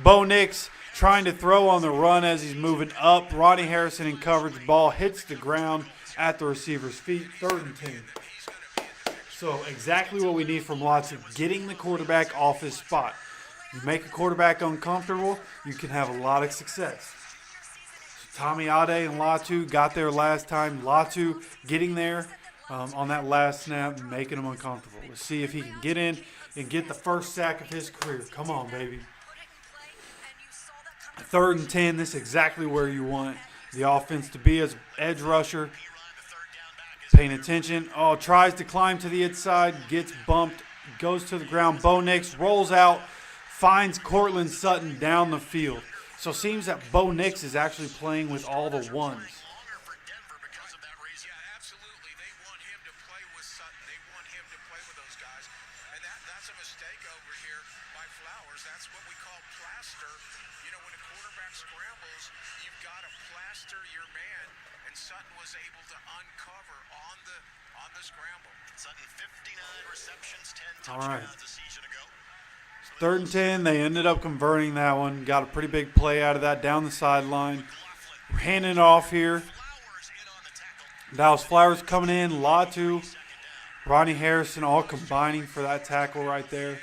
Bo Nix trying to throw on the run as he's moving up. Ronnie Harrison in coverage. Ball hits the ground at the receiver's feet. 3rd and 10. So exactly what we need from Latu, getting the quarterback off his spot. You make a quarterback uncomfortable, you can have a lot of success. So Tommy Ade and Latu got there last time. Latu getting there on that last snap, making him uncomfortable. Let's see if he can get in and get the first sack of his career. Come on, baby. 3rd and 10, this is exactly where you want the offense to be as edge rusher. Paying attention. Oh, tries to climb to the inside, gets bumped, goes to the ground. Bo Nix rolls out, finds Cortland Sutton down the field. So it seems that Bo Nix is actually playing with all the ones. Sutton was able to uncover on the scramble. Sutton 59 receptions, 10 All right. touchdowns a season ago. 3rd and 10. They ended up converting that one. Got a pretty big play out of that down the sideline. We're handing it off here. Flowers in on the tackle. Dallas Flowers coming in. Latu, Ronnie Harrison all combining for that tackle right there.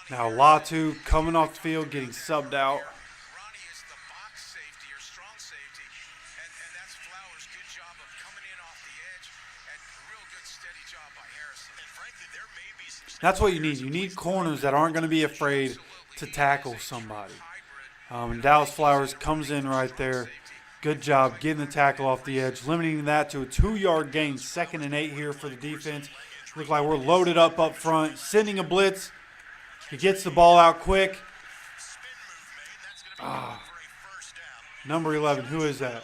Now Latu coming off the field, getting subbed out. Ronnie is the box safety or strong safety, and that's Flowers. Good job of coming in off the edge, and a real good steady job by Harrison. And frankly, there may be some That's what you need. You need corners that aren't going to be afraid to tackle somebody. And Dallas Flowers comes in right there. Good job getting the tackle off the edge, limiting that to a 2-yard gain. 2nd and 8 here for the defense. Look like we're loaded up front, sending a blitz. He gets the ball out quick. spin move made. That's going to be good for a first down. Number 11, who is that?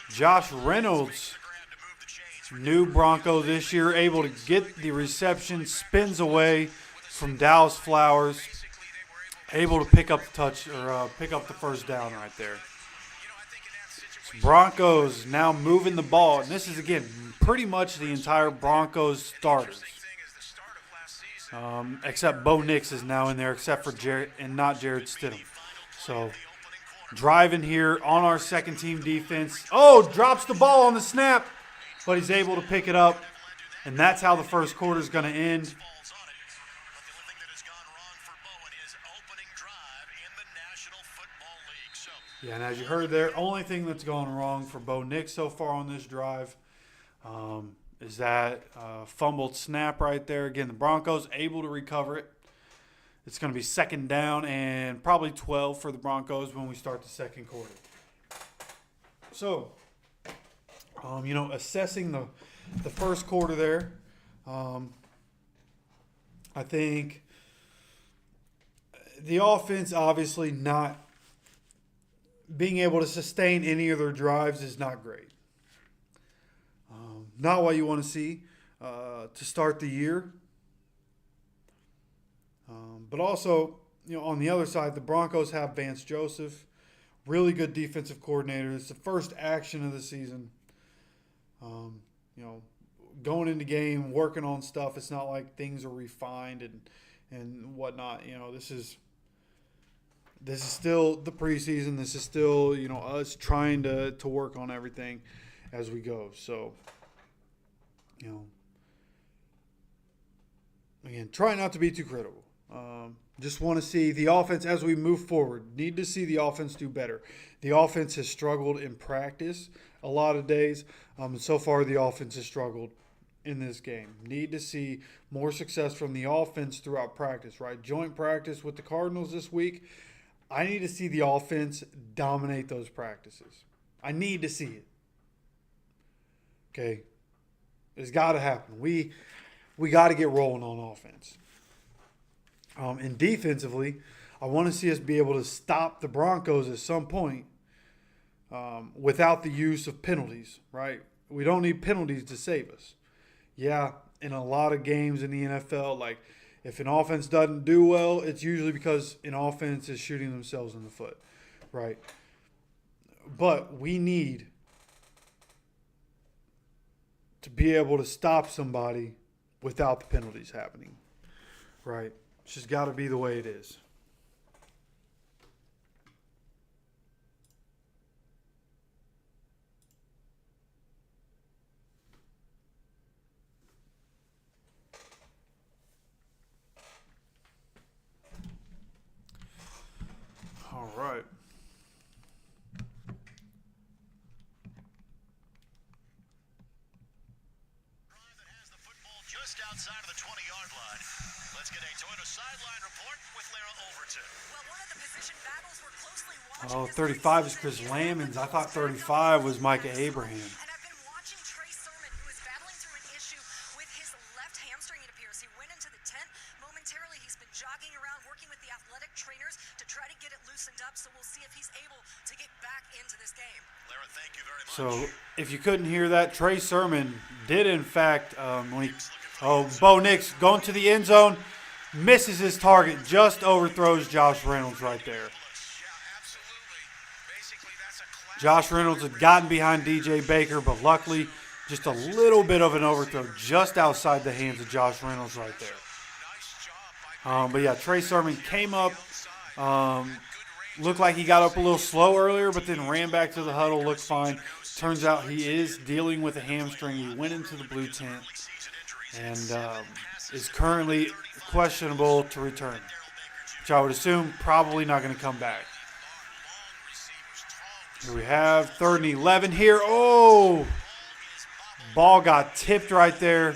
Josh Reynolds, Grab to move the chains. new Bronco this year, able to get the reception, spins away from Dallas Flowers, able to pick up the first down right there. Broncos now moving the ball, and this is again pretty much the entire Broncos starters. Except Bo Nix is now in there, except for Jared and not Jared Stidham. So driving here on our second team defense. Oh, drops the ball on the snap, but he's able to pick it up, and that's how the first quarter is going to end. Falls on it. But the only thing that has gone wrong for Bo in his opening drive in the National Football League. So Yeah, and as you heard there, only thing that's gone wrong for Bo Nix so far on this drive is that fumbled snap right there. Again, the Broncos able to recover it. It's going to be 2nd down and probably 12 for the Broncos when we start the second quarter. So, assessing the first quarter there, I think the offense obviously not being able to sustain any of their drives is not great. Not what you want to see to start the year. But also, on the other side, the Broncos have Vance Joseph, really good defensive coordinator. It's the first action of the season. Going into game, working on stuff. It's not like things are refined and whatnot. This is still the preseason. This is still, us trying to work on everything as we go. So, again, try not to be too critical. Just want to see the offense as we move forward. Need to see the offense do better. The offense has struggled in practice a lot of days. And so far, the offense has struggled in this game. Need to see more success from the offense throughout practice, right? Joint practice with the Cardinals this week. I need to see the offense dominate those practices. I need to see it. Okay? It's got to happen. We got to get rolling on offense. And defensively, I want to see us be able to stop the Broncos at some point without the use of penalties, right? We don't need penalties to save us. Yeah, in a lot of games in the NFL, like if an offense doesn't do well, it's usually because an offense is shooting themselves in the foot, right? But we need to be able to stop somebody without the penalties happening, right? It's just got to be the way it is. All right. that has the football just outside of the 20-yard line. Let's get a Toyota sideline report with Lara Overton. Well, one of the position battles we're closely watching. Oh, 35 is Chris Lamons. I thought 35 was Micah Abraham. And I've been watching Trey Sermon, who is battling through an issue with his left hamstring, it appears. He went into the tent momentarily. He's been jogging around, working with the athletic trainers to try to get it loosened up. So we'll see if he's able to get back into this game. Lara, thank you very much. So if you couldn't hear that, Trey Sermon did in fact Bo Nix going to the end zone, misses his target, just overthrows Josh Reynolds right there. Yeah, absolutely. Basically, that's a classic. Josh Reynolds had gotten behind DJ Baker, but luckily Just a little bit of an overthrow just outside the hands of Josh Reynolds right there. But yeah, Trey Sermon came up, looked like he got up a little slow earlier, but then ran back to the huddle, looked fine. Turns out he is dealing with a hamstring. He went into the blue tent and is currently questionable to return, which I would assume probably not going to come back. Here we have 3rd and 11 here. Oh! Ball got tipped right there.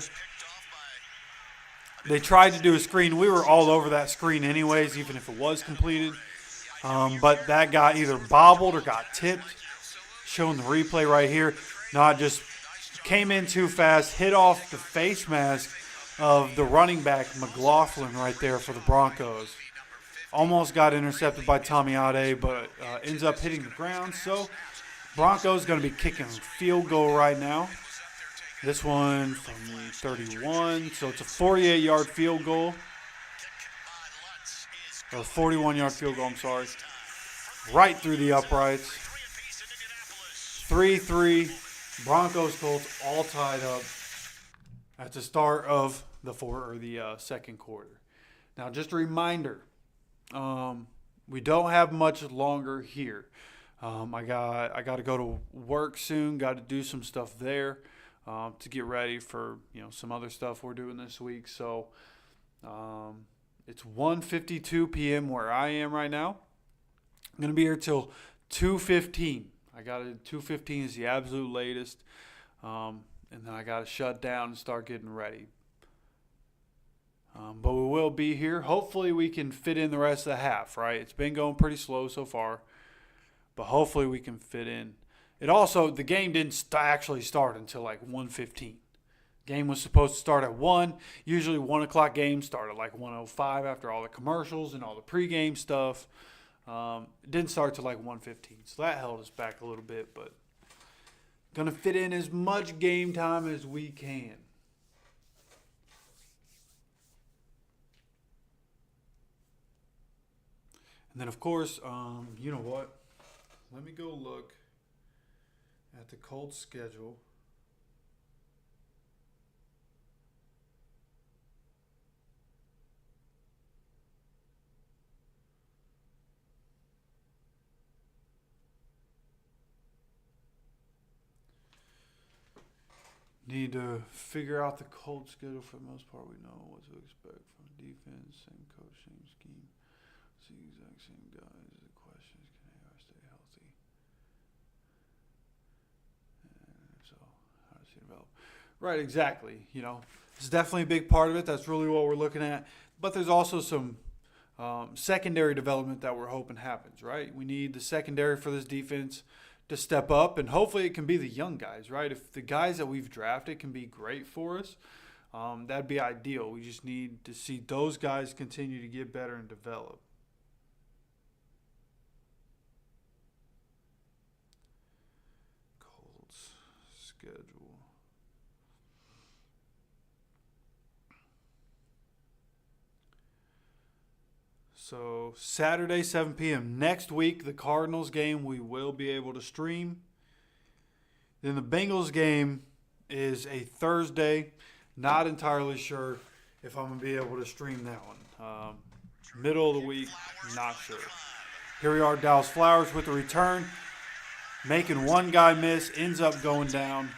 They tried to do a screen. We were all over that screen anyways, even if it was completed. But that got either bobbled or got tipped. Showing the replay right here. Not just came in too fast, hit off the face mask of the running back, McLaughlin, right there for the Broncos. Almost got intercepted by Tomiade, but ends up hitting the ground. So Broncos going to be kicking a field goal right now. This one from 31, so it's a 48-yard field goal. Or 41-yard field goal, I'm sorry. Right through the uprights. 3-3. Broncos, Colts all tied up at the start of the second quarter. Now, just a reminder, we don't have much longer here. I got to go to work soon. Got to do some stuff there. To get ready for some other stuff we're doing this week. So it's 1:52 p.m. where I am right now. I'm going to be here till 2:15. I got it. 2:15 is the absolute latest. And then I got to shut down and start getting ready. But we will be here. Hopefully we can fit in the rest of the half, right? It's been going pretty slow so far. But hopefully we can fit in. The game didn't actually start until like 1:15. Game was supposed to start at 1. Usually 1 o'clock games start at like 1:05 after all the commercials and all the pregame stuff. It didn't start till like 1:15. So that held us back a little bit, but going to fit in as much game time as we can. And then, of course, you know what? Let me go look at the Colts schedule. Need to figure out the Colts schedule. For the most part, we know what to expect from defense, same coach, same scheme. It's the exact same guys. The question is, can AR stay healthy? And so, how does he develop? Right, exactly. It's definitely a big part of it. That's really what we're looking at. But there's also some secondary development that we're hoping happens, right? We need the secondary for this defense to step up, and hopefully it can be the young guys, right? If the guys that we've drafted can be great for us, that'd be ideal. We just need to see those guys continue to get better and develop. Colts schedule. So Saturday, 7 p.m. Next week, the Cardinals game we will be able to stream. Then the Bengals game is a Thursday. Not entirely sure if I'm going to be able to stream that one. Middle of the week, not sure. Here we are, Dallas Flowers with the return. Making one guy miss, ends up going down.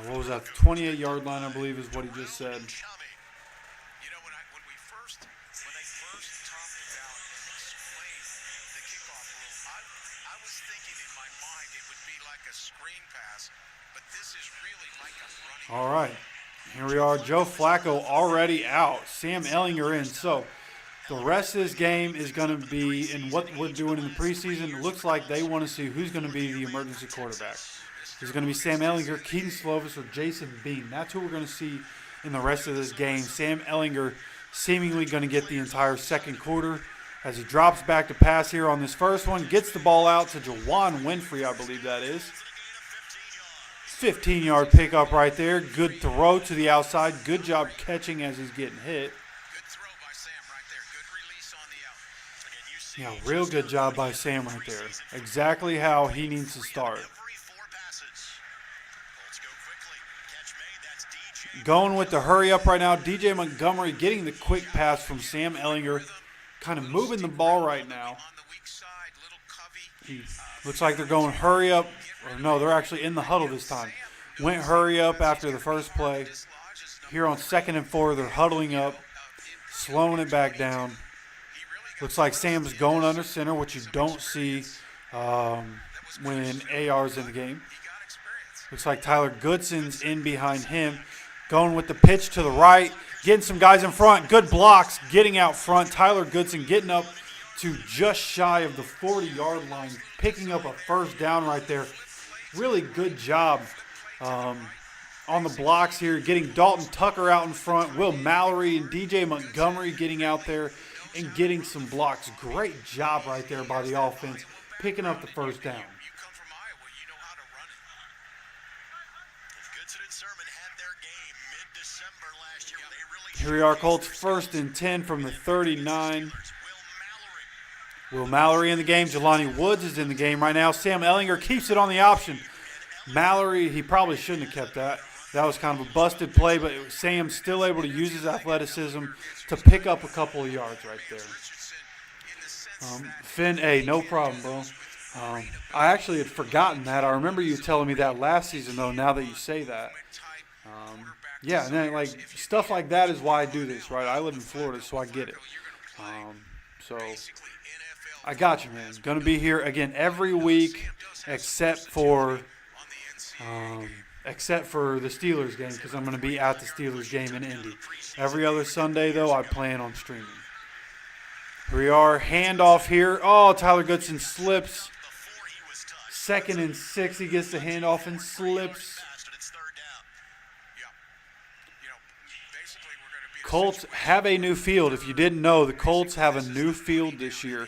What was that? The 28-yard line, I believe, is what he just said. All right, here we are. Joe Flacco already out. Sam Ehlinger in. So the rest of this game is going to be in what we're doing in the preseason. It looks like they want to see who's going to be the emergency quarterback. Is it going to be Sam Ehlinger, Keaton Slovis, or Jason Bean? That's who we're going to see in the rest of this game. Sam Ehlinger seemingly going to get the entire second quarter as he drops back to pass here on this first one. Gets the ball out to Juwan Winfrey, I believe that is. 15-yard pickup right there. Good throw to the outside. Good job catching as he's getting hit. Good throw by Sam right there. Good release on the out. Yeah, real good job by Sam right there. Exactly how he needs to start. Every 4 passes Let's go quickly. Catch made. That's DJ. Going with the hurry up right now. DJ Montgomery getting the quick pass from Sam Ehlinger. Kind of moving the ball right now. On the weak side, little Covey. Looks like they're going hurry up. Or no, they're actually in the huddle this time. Went hurry up after the first play. Here on 2nd and 4, they're huddling up, slowing it back down. Looks like Sam's going under center, which you don't see when AR's in the game. Looks like Tyler Goodson's in behind him. Going with the pitch to the right, getting some guys in front. Good blocks, getting out front. Tyler Goodson getting up to just shy of the 40-yard line, picking up a first down right there. Really good job on the blocks here, getting Dalton Tucker out in front, Will Mallory and DJ Montgomery getting out there and getting some blocks. Great job right there by the offense, picking up the first down. You come from Iowa, you know how to run it. If Goodson and Sermon had their game mid-December last year, they really Here we are, Colts 1st and 10 from the 39. Will Mallory. Will Mallory in the game. Jelani Woods is in the game right now. Sam Ehlinger keeps it on the option. Mallory, he probably shouldn't have kept that. That was kind of a busted play, but Sam's still able to use his athleticism to pick up a couple of yards right there. Richardson in the sense Finn, hey, no problem, bro. I actually had forgotten that. I remember you telling me that last season, though, now that you say that. Yeah, and then, like, stuff like that is why I do this, right? I live in Florida, so I get it. So I got you, man. Going to be here, again, every week except for the Steelers game, because I'm going to be at the Steelers game in Indy. Every other Sunday, though, I plan on streaming. Here we are, handoff here. Oh, Tyler Goodson slips. 2nd and 6, he gets the handoff and slips. Colts have a new field. If you didn't know, the Colts have a new field this year.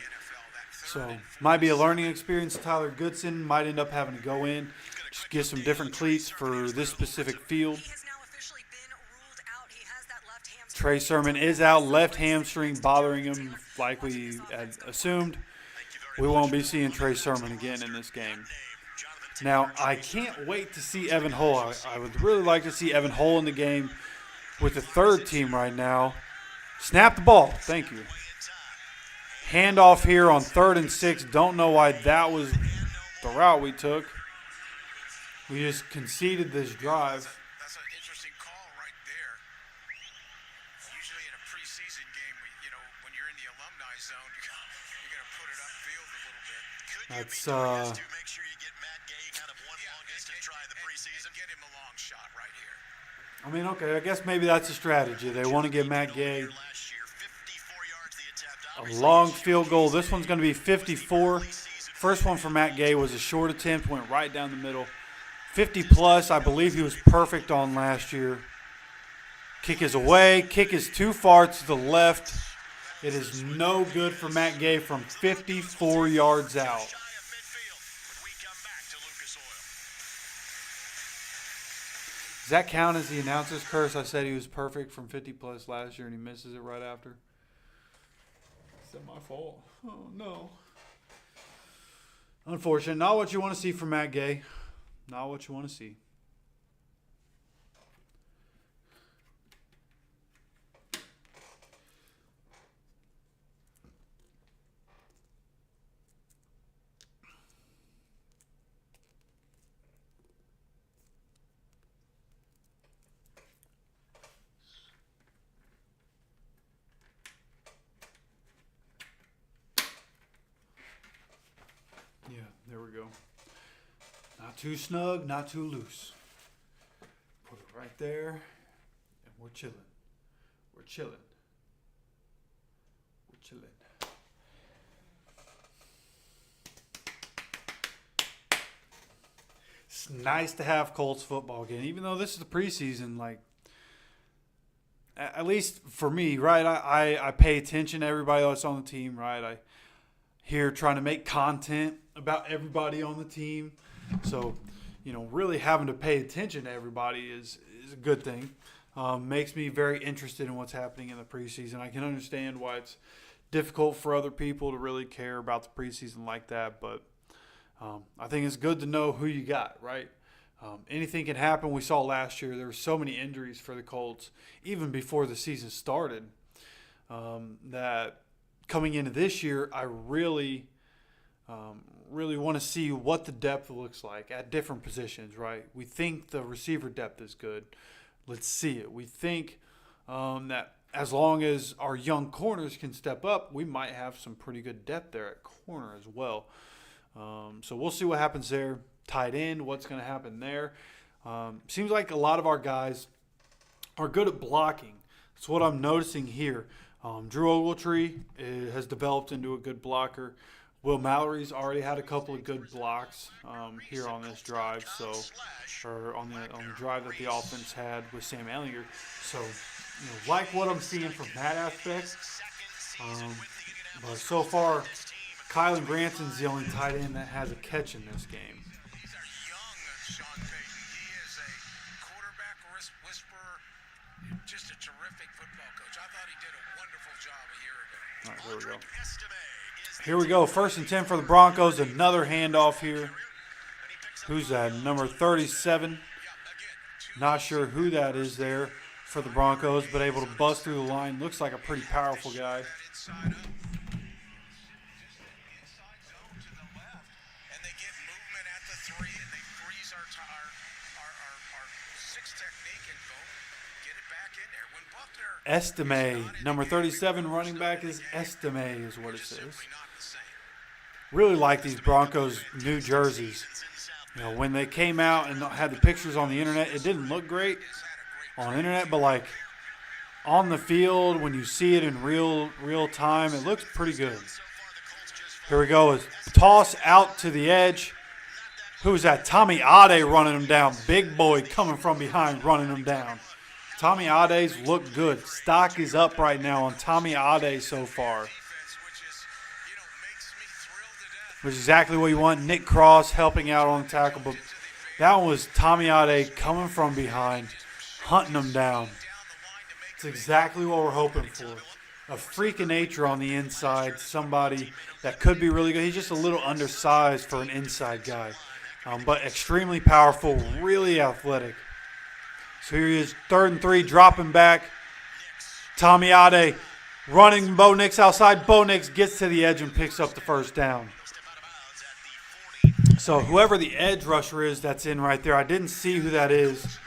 So, might be a learning experience. Tyler Goodson might end up having to go in, just get some different cleats for this specific field. He has now officially been ruled out. He has that left hamstring. Trey Sermon is out, left hamstring bothering him like we had assumed. We won't be seeing Trey Sermon again in this game. Now, I can't wait to see Evan Hull. I would really like to see Evan Hull in the game with the third team right now. Snap the ball. Thank you. Handoff here on 3rd and 6. Don't know why that was the route we took. We just conceded this drive. That's an interesting call right there. Usually in a preseason game, when you're in the alumni zone, you're going to put it upfield a little bit. That's To make sure you get Matt Gay kind of one longest to try the preseason. Get him a long shot right here. I mean, okay, I guess maybe that's a strategy. They want to get Matt Gay Last year, 54 yards the attempt. a Obviously, long field goal. This one's going to be 54. First one for Matt Gay was a short attempt, went right down the middle. 50-plus, I believe he was perfect on last year. Kick is away. Kick is too far to the left. It is no good for Matt Gay from 54 yards out. shy of midfield when we come back to Lucas Oil. Does that count as the announcer's curse? I said he was perfect from 50-plus last year, and he misses it right after. Is that my fault? Oh, no. Unfortunate. Not what you want to see from Matt Gay. Not what you want to see. Yeah, there we go. Not too snug, not too loose. Put it right there, and we're chilling. We're chilling. We're chilling. It's nice to have Colts football again, even though this is the preseason. Like, at least for me, right? I pay attention to everybody that's on the team, right? I here trying to make content about everybody on the team. So, really having to pay attention to everybody is a good thing. Makes me very interested in what's happening in the preseason. I can understand why it's difficult for other people to really care about the preseason like that, but I think it's good to know who you got, right? Anything can happen. We saw last year there were so many injuries for the Colts, even before the season started, that coming into this year, I really want to see what the depth looks like at different positions, right? We think the receiver depth is good. Let's see it. We think that as long as our young corners can step up, we might have some pretty good depth there at corner as well. So we'll see what happens there. Tight end, what's going to happen there. Seems like a lot of our guys are good at blocking. That's what I'm noticing here. Drew Ogletree has developed into a good blocker. Will Mallory's already had a couple of good blocks here on this drive, or on the drive that the offense had with Sam Ehlinger. So, like what I'm seeing from that aspect. But so far, Kylan Branson's the only tight end that has a catch in this game. These are young Sean Payton. He is a quarterback whisperer, just a terrific football coach. I thought he did a wonderful job a year ago. All right, here we go. Here we go. 1st and 10 for the Broncos. Another handoff here. Who's that? Number 37. Not sure who that is there for the Broncos, but able to bust through the line. Looks like a pretty powerful guy. Estime, number 37 running back is Estime is what it says. Really like these Broncos new jerseys. When they came out and had the pictures on the internet, it didn't look great on the internet, but like on the field, when you see it in real time, it looks pretty good. Here we go. Toss out to the edge. Who's that? Tommy Ade running him down. Big boy coming from behind running him down. Tommy Ade's look good. Stock is up right now on Tommy Ade so far. Which is exactly what you want. Nick Cross helping out on the tackle. But that one was Tommy Ade coming from behind, hunting him down. It's exactly what we're hoping for. A freak of nature on the inside. Somebody that could be really good. He's just a little undersized for an inside guy. But extremely powerful, really athletic. So here he is, 3rd and 3, dropping back. Tommy Ade running Bo Nix outside. Bo Nix gets to the edge and picks up the 1st down. So whoever the edge rusher is that's in right there, I didn't see who that is.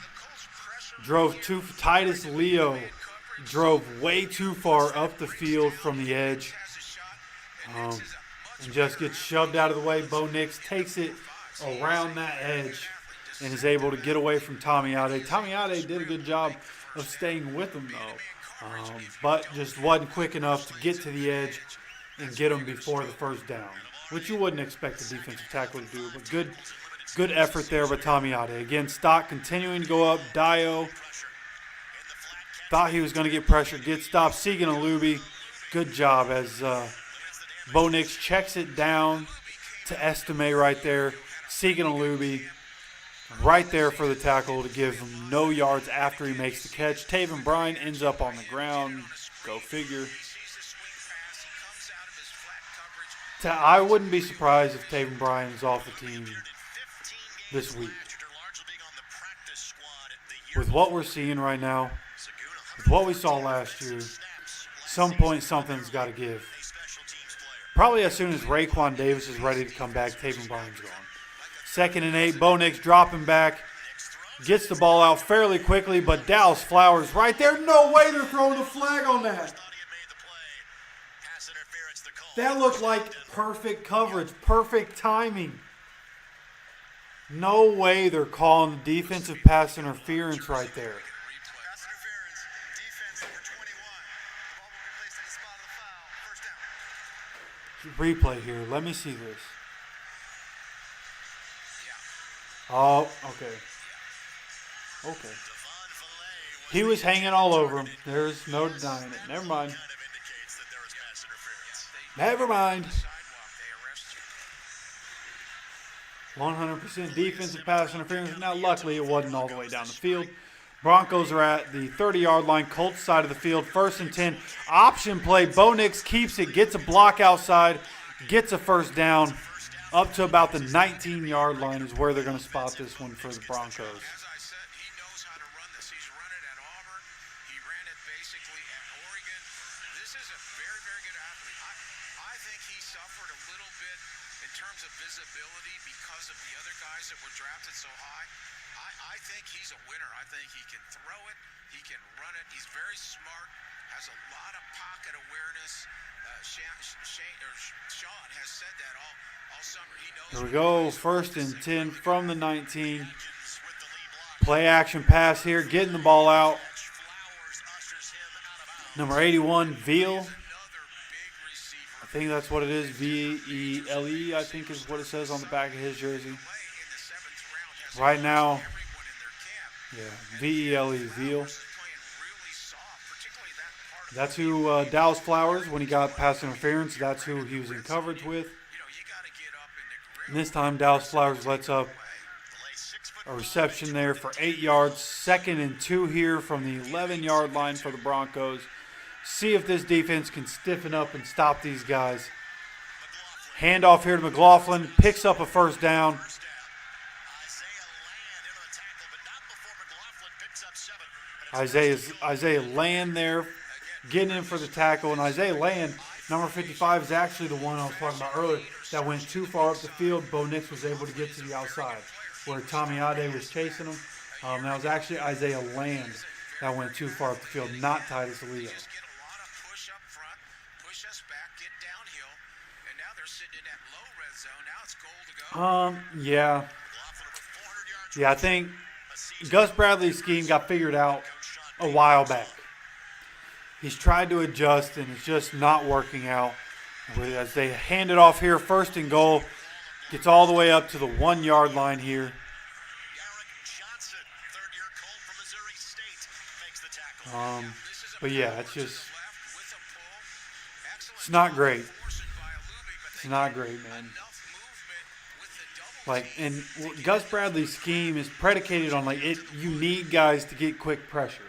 Titus Leo drove way too far up the field from the edge. And just gets shoved out of the way. Bo Nix takes it around that edge and is able to get away from Tommy Ade. Tommy Ade did a good job of staying with him, though, but just wasn't quick enough to get to the edge and get him before the 1st down, which you wouldn't expect a defensive tackle to do. But good effort there by Tommy Ade. Again, stock continuing to go up. Dio thought he was going to get pressure. Get stopped. Segan Alubi, good job as Bo Nix checks it down to Estime right there. Segan Alubi right there for the tackle to give him no yards after he makes the catch. Taven Bryan ends up on the ground. Go figure. I wouldn't be surprised if Taven Bryan is off the team this week. With what we're seeing right now, with what we saw last year, some point something's got to give. Probably as soon as Raekwon Davis is ready to come back, Taven Bryan's gone. 2nd and 8, Bo Nix dropping back. Gets the ball out fairly quickly, but Dallas Flowers right there. No way they're throwing the flag on that. That looked like perfect coverage, perfect timing. No way they're calling the defensive pass interference right there. Replay here. Let me see this. Oh, okay. Okay. He was hanging all over him. There's no denying it. Never mind. Never mind. 100% defensive pass interference. Now, luckily, it wasn't all the way down the field. Broncos are at the 30-yard line, Colts side of the field. 1st and 10. Option play. Bo Nix keeps it, gets a block outside, gets a 1st down. up to about the 19-yard line is where they're going to spot this one for the Broncos. As I said, he knows how to run this. He's run it at Auburn. He ran it basically at Oregon. This is a very, very good athlete. I think he suffered a little bit in terms of visibility because of the other guys that were drafted so high. I think he's a winner. I think he can throw it. He can run it. He's very smart. Has a lot of pocket awareness. Sean has said that all summer. He knows. Here we go. 1st and 10 from the 19. Play action pass here. Getting the ball out. Number 81, Veal. I think that's what it is. Vele, I think is what it says on the back of his jersey. Right now, yeah, Vele, Veal. That's who Dallas Flowers, when he got pass interference, that's who he was in coverage with. And this time, Dallas Flowers lets up a reception there for 8 yards. 2nd and 2 here from the 11-yard line for the Broncos. See if this defense can stiffen up and stop these guys. Handoff here to McLaughlin. Picks up a 1st down. Isaiah Land there getting in for the tackle. And Isaiah Land, number 55, is actually the one I was talking about earlier that went too far up the field. Bo Nix was able to get to the outside where Tommy Ade was chasing him. That was actually Isaiah Land that went too far up the field, not Titus Leo. Yeah, I think Gus Bradley's scheme got figured out a while back. He's tried to adjust, and it's just not working out. As they hand it off here, 1st and goal, gets all the way up to the 1-yard line here. But yeah, it's not great. It's not great, man. And Gus Bradley's scheme is predicated on you need guys to get quick pressure.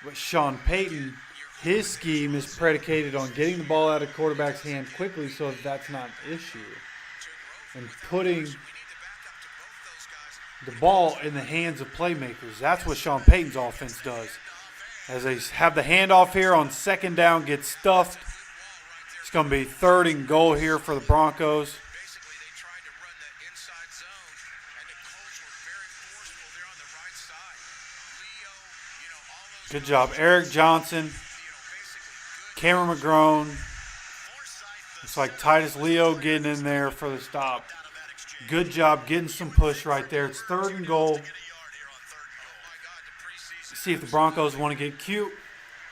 But Sean Payton, his scheme is predicated on getting the ball out of quarterback's hand quickly so that's not an issue. And putting the ball in the hands of playmakers. That's what Sean Payton's offense does. As they have the handoff here on 2nd down, gets stuffed. It's going to be 3rd and goal here for the Broncos. Good job, Eric Johnson, Cameron McGrone. Looks like Titus Leo getting in there for the stop. Good job getting some push right there. It's 3rd and goal. See if the Broncos want to get cute,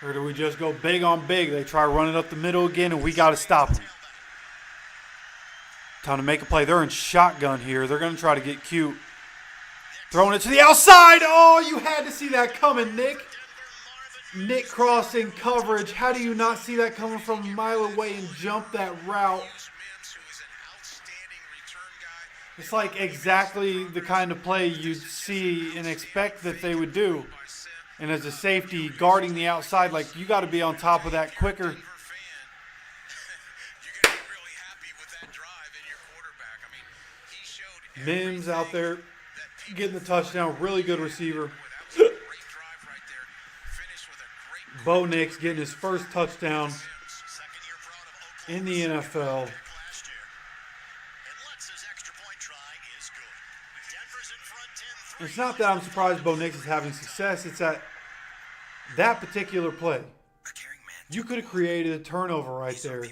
or do we just go big on big? They try running up the middle again, and we got to stop them. Time to make a play. They're in shotgun here. They're going to try to get cute. Throwing it to the outside. Oh, you had to see that coming, Nick. Nick crossing coverage. How do you not see that coming from a mile away and jump that route? It's like exactly the kind of play you'd see and expect that they would do. And as a safety guarding the outside, you got to be on top of that quicker. Mims out there getting the touchdown. Really good receiver. Bo Nix getting his 1st touchdown in the NFL. It's not that I'm surprised Bo Nix is having success. It's that particular play. You could have created a turnover right there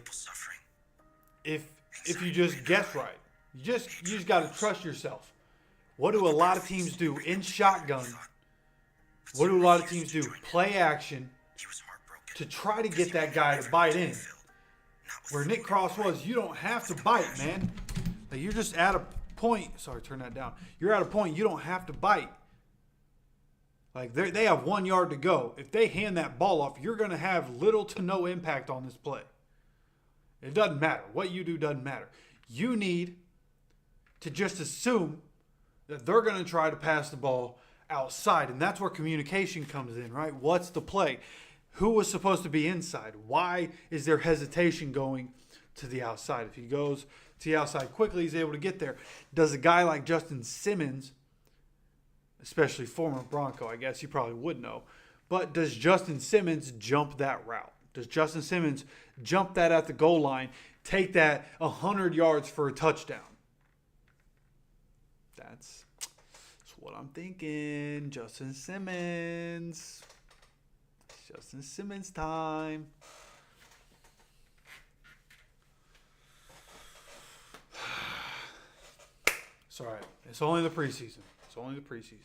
if you just guess right. You just got to trust yourself. What do a lot of teams do in shotgun? What do a lot of teams do? Play action to try to get that guy to bite in. Where Nick Cross was, you don't have to bite, man. You're just at a point. Sorry, turn that down. You're at a point you don't have to bite. They have 1 yard to go. If they hand that ball off, you're going to have little to no impact on this play. It doesn't matter. What you do doesn't matter. You need to just assume that they're going to try to pass the ball outside. And that's where communication comes in, right? What's the play? Who was supposed to be inside? Why is there hesitation going to the outside? If he goes See how quickly he's able to get there. Does a guy like Justin Simmons, especially former Bronco, I guess you probably would know, but does Justin Simmons jump that route? Does Justin Simmons jump that at the goal line, take that 100 yards for a touchdown? That's what I'm thinking. Justin Simmons. It's Justin Simmons time. It's all right. It's only the preseason. It's only the preseason.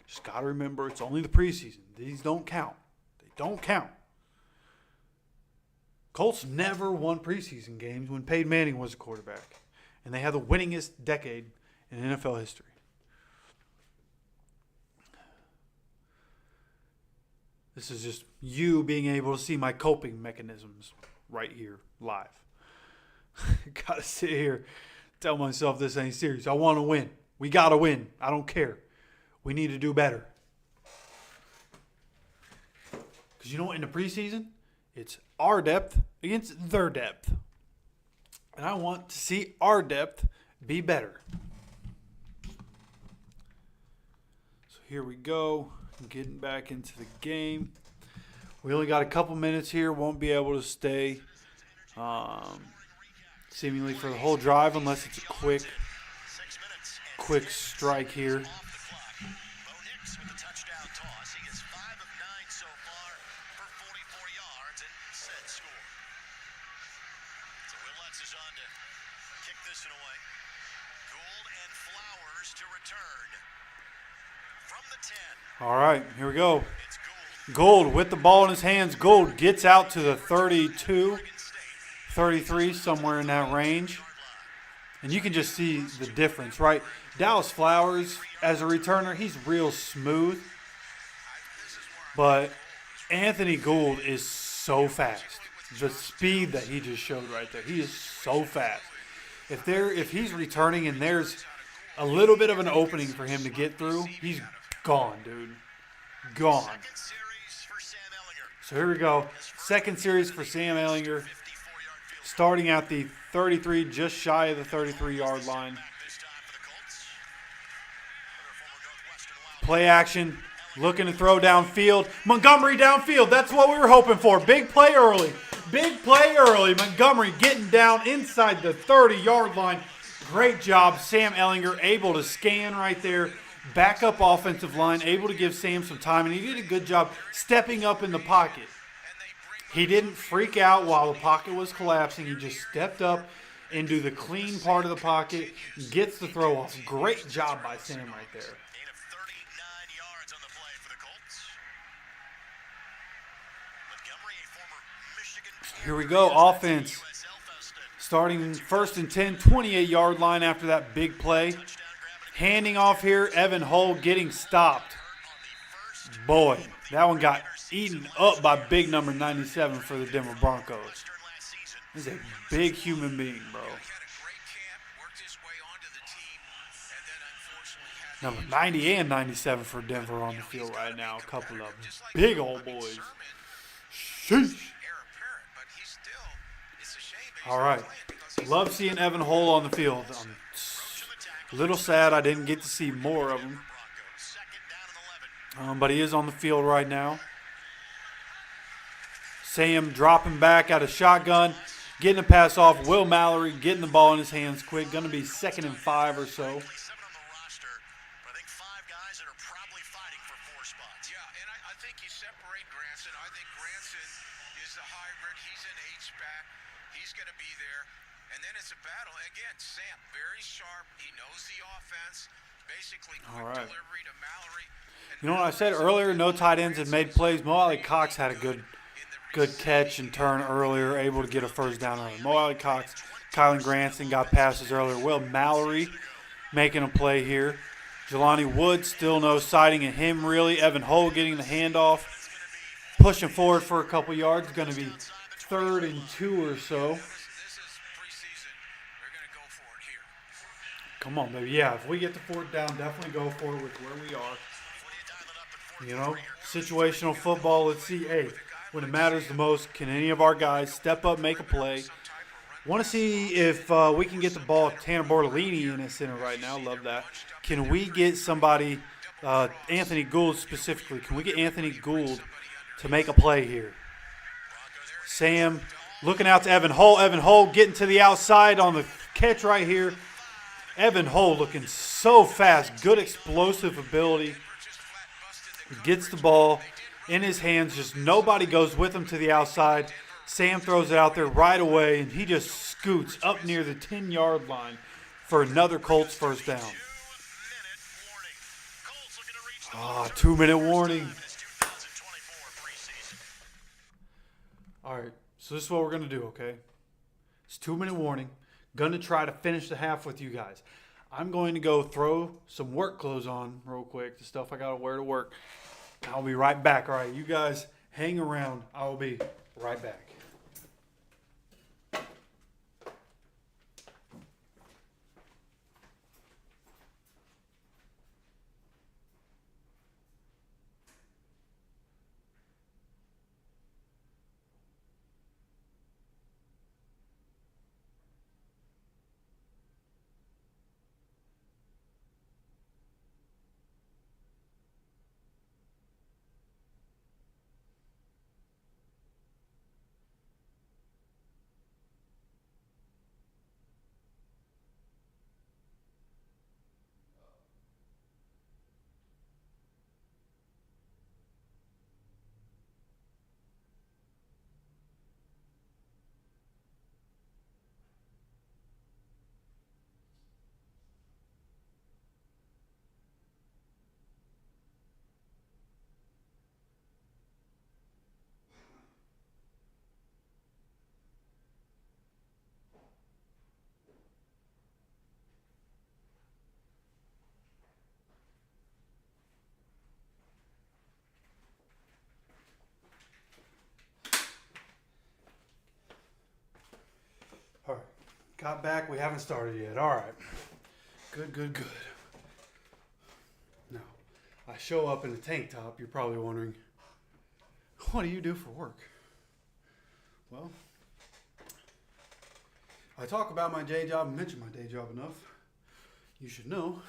Just got to remember, it's only the preseason. These don't count. They don't count. Colts never won preseason games when Peyton Manning was a quarterback. And they had the winningest decade in NFL history. This is just you being able to see my coping mechanisms right here, live. Got to sit here, tell myself this ain't serious. I want to win. We got to win. I don't care. We need to do better. Because you know what? In the preseason, it's our depth against their depth. And I want to see our depth be better. So here we go. Getting back into the game. We only got a couple minutes here. Won't be able to stay seemingly for the whole drive unless it's a quick strike here. Bo Nix with the touchdown toss. He is 5 of 9 so far for 44 yards and set score. So Will Lutz is on to kick this one away. Gould and Flowers to return from the 10. All right, here we go. It's Gould with the ball in his hands. Gould gets out to the 32, 33, somewhere in that range. And you can just see the difference, right? Dallas Flowers, as a returner, he's real smooth. But Anthony Gould is so fast. The speed that he just showed right there, he is so fast. If he's returning and there's a little bit of an opening for him to get through, he's gone, dude. Gone. So here we go. Second series for Sam Ehlinger. Starting at the 33, just shy of the 33-yard line. Play action. Looking to throw downfield. Montgomery downfield. That's what we were hoping for. Big play early. Big play early. Montgomery getting down inside the 30-yard line. Great job. Sam Ehlinger able to scan right there. Backup offensive line, able to give Sam some time, and he did a good job stepping up in the pocket. He didn't freak out while the pocket was collapsing. He just stepped up into the clean part of the pocket, gets the throw off. Great job by Sam right there. Gain of 39 yards on the play for the Colts. Montgomery, a former Michigan. Here we go, offense. Starting first and 10, 28-yard line after that big play. Handing off here, Evan Hull getting stopped. Boy, that one got eaten up by big number 97 for the Denver Broncos. He's a big human being, bro. Number 90 and 97 for Denver on the field right now. A couple of them. Big old boys. Sheesh. All right. Love seeing Evan Hull on the field. A little sad I didn't get to see more of him. But he is on the field right now. Sam dropping back out of shotgun. Getting a pass off. Will Mallory getting the ball in his hands quick. Going to be 2nd and 5 or so. I think you separate Granson. I think Granson is the hybrid. He's an H-back. He's going to be there. And then it's a battle. Again, Sam, very sharp. He knows the offense. Basically, quick delivery to Mallory. You know what I said earlier? No tight ends had made plays. Mo Alley Cox had a good catch and turn earlier, able to get a first down early. Mo Alley Cox, Kylan Granson got passes earlier. Will Mallory making a play here. Jelani Wood, still no sighting at him really. Evan Hull getting the handoff. Pushing forward for a couple yards. Going to be 3rd and 2 or so. This is preseason. They're going to go for it here. Come on, baby. Yeah, if we get the 4th down, definitely go for it with where we are. You know, situational football. Let's see, hey, when it matters the most, can any of our guys step up, make a play? Want to see if we can get the ball. Tanner Bortolini in the center right now. Love that. Can we get somebody, Anthony Gould specifically, can we get Anthony Gould to make a play here? Sam looking out to Evan Hull. Evan Hull getting to the outside on the catch right here. Evan Hull looking so fast. Good explosive ability. Gets the ball in his hands. Just nobody goes with him to the outside. Sam throws it out there right away, and he just scoots up near the 10-yard line for another Colts first down. 2-minute warning. All right, so this is what we're going to do, okay? It's 2-minute warning. Going to try to finish the half with you guys. I'm going to go throw some work clothes on real quick, the stuff I got to wear to work. I'll be right back, all right? You guys hang around. I will be right back. All right, got back. We haven't started yet. All right, good. Now, I show up in a tank top. You're probably wondering, what do you do for work? Well, I talk about my day job and mention my day job enough. You should know.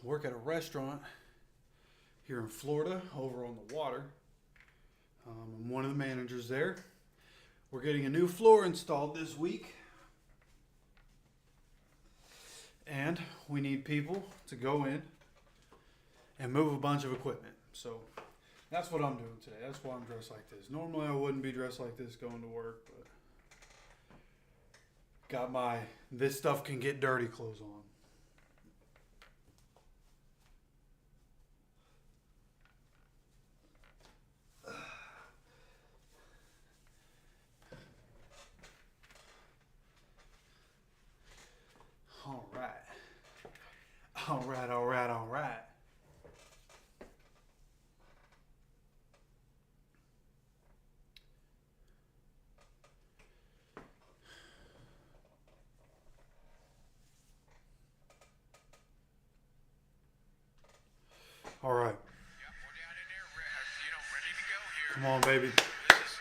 Work at a restaurant here in Florida, over on the water. I'm one of the managers there. We're getting a new floor installed this week. And we need people to go in and move a bunch of equipment. So that's what I'm doing today. That's why I'm dressed like this. Normally I wouldn't be dressed like this going to work, but got my this stuff can get dirty clothes on. All right. All right. Yep, we're down in there, ready to go here. Come on, baby. This is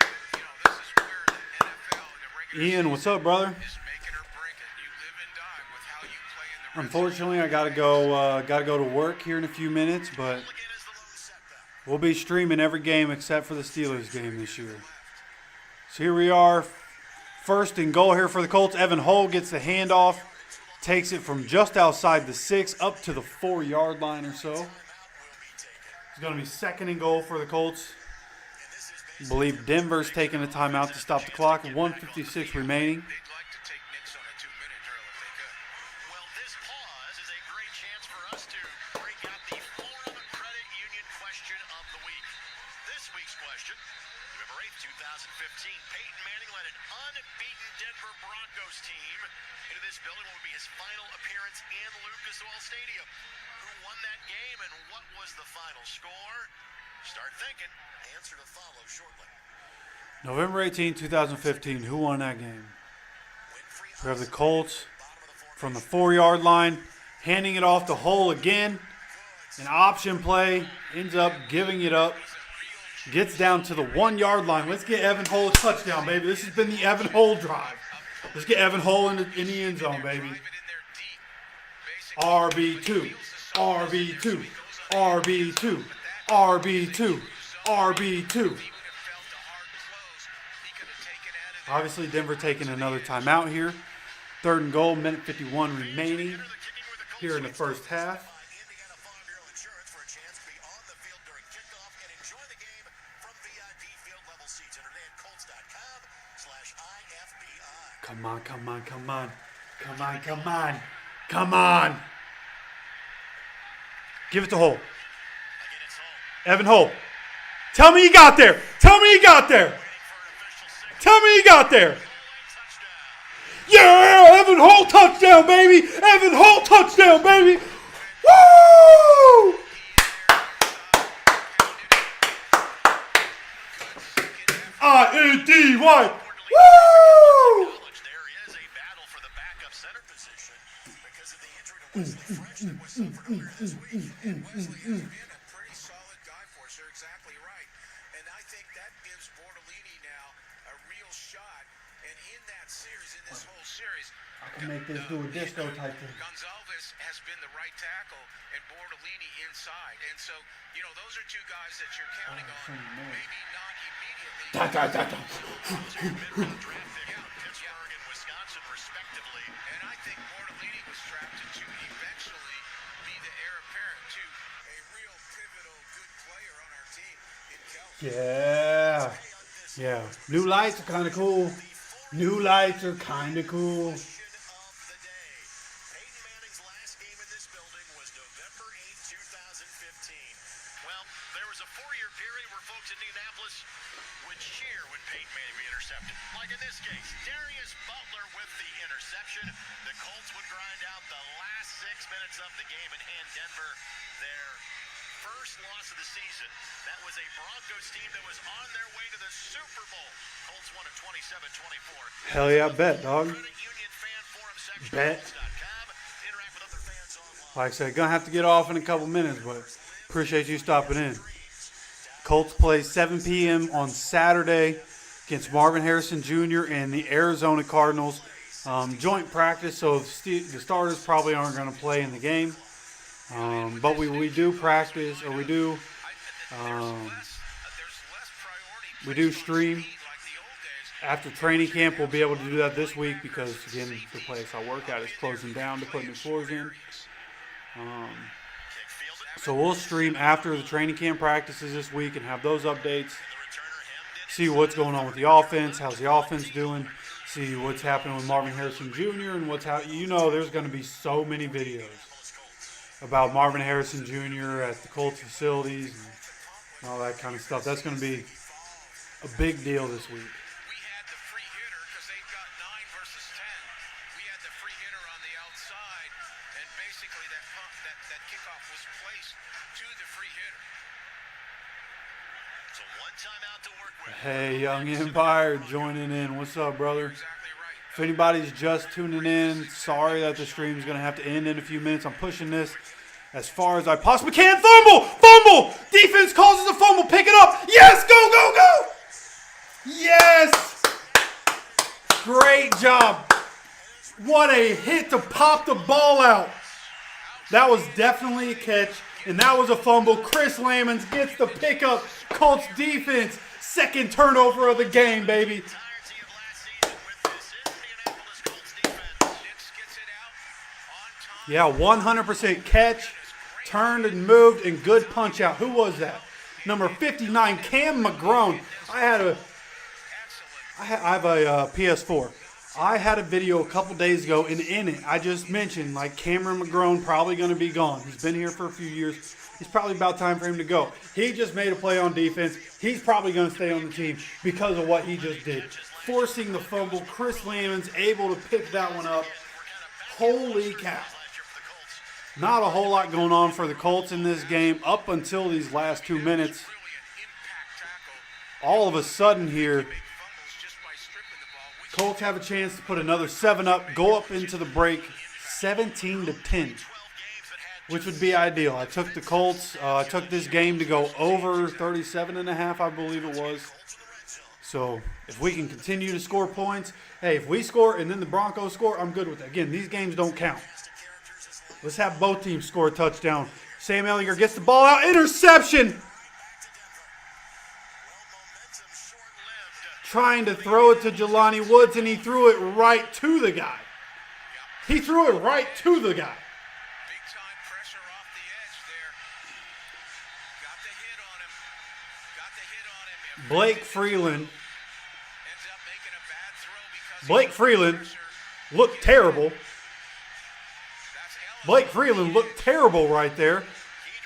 where the NFL and the regular Ian, what's up, brother? season is make it or break it. You live and die with how you play in the red Unfortunately, I gotta go to work here in a few minutes, but we'll be streaming every game except for the Steelers game this year. So here we are, first and goal here for the Colts. Evan Hull gets the handoff, takes it from just outside the 6 up to the 4-yard line or so. It's going to be second and goal for the Colts. I believe Denver's taking a timeout to stop the clock. 1:56 remaining. They'd like to take Nix on a 2-minute drill if they could. Well, this pause is a great chance for us to break out the Forum Credit Union question of the week. This week's question, November 8th, 2015, Peyton Manning led an unbeaten Denver Broncos team into this building, what would be his final appearance in Lucas Oil Stadium. Who won that game and what was the final score? Start thinking. Answer to follow shortly. November 18, 2015. Who won that game? We have the Colts from the 4-yard line, handing it off to Hull again. An option play, ends up giving it up Gets down to the 1 yard line. Let's get Evan Hull a touchdown, baby. This has been the Evan Hull drive. Let's get Evan Hull in the end zone, baby. RB2, RB2, RB2, RB2, RB2. Obviously, Denver taking another timeout here. 3rd and goal, minute 51 remaining here in the first half. Come on, come on, come on. Come on, come on. Come on. Give it to Hull. Evan Hull. Tell me you got there. Tell me you got there. Tell me you got there. Yeah, Evan Hull touchdown, baby. Evan Hull touchdown, baby. Woo! I-N-D-Y. Woo! I can make this do a disco type thing. Gonzalez has been the right tackle and Bortolini inside. And so, you know, those are two guys that you're counting on. Maybe not immediately. Pittsburgh and Wisconsin, respectively. And I think Bortolini was drafted to eventually be the heir apparent to a real pivotal good player on our team in Kelsey. Yeah. Yeah. New lights are kind of cool. New lights are kind of cool. Payton Manning's last game in this building was November 8, 2015. Well, there was a 4-year period where folks in Indianapolis would cheer when Payton Manning be intercepted. Like in this case, Darius Butler with the interception. The Colts would grind out the last 6 minutes of the game and hand Denver their first loss of the season. That was a Broncos team that was on their way to the Super Bowl. Colts won at 27-24. Hell yeah, bet, dog. Bet. Like I said, gonna have to get off in a couple minutes, but appreciate you stopping in. Colts play 7 p.m. on Saturday against Marvin Harrison Jr. and the Arizona Cardinals. Joint practice, so the starters probably aren't going to play in the game. But we do practice, or we do stream after training camp. We'll be able to do that this week because, again, the place I work at is closing down to put new floors in. So we'll stream after the training camp practices this week and have those updates. See what's going on with the offense, how's the offense doing, see what's happening with Marvin Harrison Jr. and what's happening. You know, there's going to be so many videos about Marvin Harrison Jr. at the Colts facilities and all that kind of stuff. That's going to be a big deal this week. We had the free hitter because they've got 9 versus 10. We had the free hitter on the outside, and basically that kickoff was placed to the free hitter. So one timeout to work with. Hey, Young Empire joining in. What's up, brother? Exactly right. If anybody's just tuning in, sorry that the stream's going to have to end in a few minutes. I'm pushing this as far as I possibly can. Fumble! Fumble! Defense causes a fumble. Pick it up. Yes! Go, go, go! Yes! Great job. What a hit to pop the ball out. That was definitely a catch, and that was a fumble. Chris Lamons gets the pickup. Colts defense, second turnover of the game, baby. Yeah, 100% catch, turned and moved, and good punch out. Who was that? Number 59, Cam McGrone. I have a PS4. I had a video a couple days ago, and in it, I just mentioned, like, Cameron McGrone probably going to be gone. He's been here for a few years. It's probably about time for him to go. He just made a play on defense. He's probably going to stay on the team because of what he just did. Forcing the fumble. Chris Lamons able to pick that one up. Holy cow. Not a whole lot going on for the Colts in this game up until these last 2 minutes. All of a sudden here, Colts have a chance to put another 7 up, go up into the break, 17-10. which would be ideal. I took the Colts. I took this game to go over 37.5, I believe it was. So if we can continue to score points, hey, if we score and then the Broncos score, I'm good with that. Again, these games don't count. Let's have both teams score a touchdown. Sam Ehlinger gets the ball out. Interception! Trying to throw it to Jelani Woods, and he threw it right to the guy. He threw it right to the guy. Big time pressure off the edge there. Got the hit on him. Got the hit on him. Blake Freeland. Ends up making a bad throw because Blake Freeland looked terrible. Blake Freeland looked terrible right there.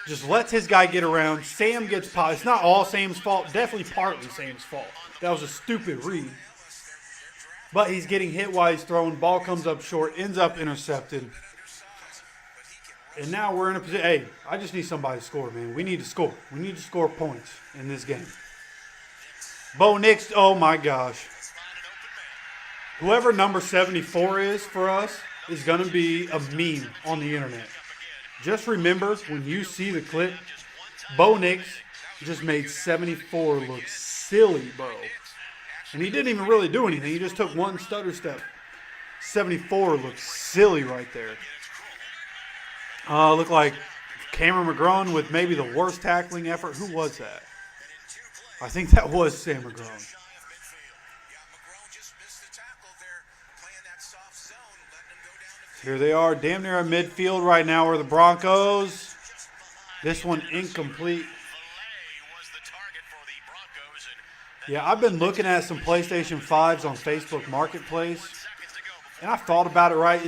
Just lets his guy get around. Sam gets popped. It's not all Sam's fault. Definitely partly Sam's fault. That was a stupid read. But he's getting hit while he's throwing. Ball comes up short. Ends up intercepted. And now we're in a position. Hey, I just need somebody to score, man. We need to score. We need to score points in this game. Bo Nix, oh my gosh. Whoever number 74 is for us is going to be a meme on the internet. Just remember, when you see the clip, Bo Nix just made 74 look silly, bro. And he didn't even really do anything. He just took one stutter step. 74 looked silly right there. Looked like Cameron McGrone with maybe the worst tackling effort. Who was that? I think that was Sam McGrone. Here they are, damn near at midfield right now are the Broncos. This one incomplete. Yeah, I've been looking at some PlayStation 5s on Facebook Marketplace, and I thought about it, right?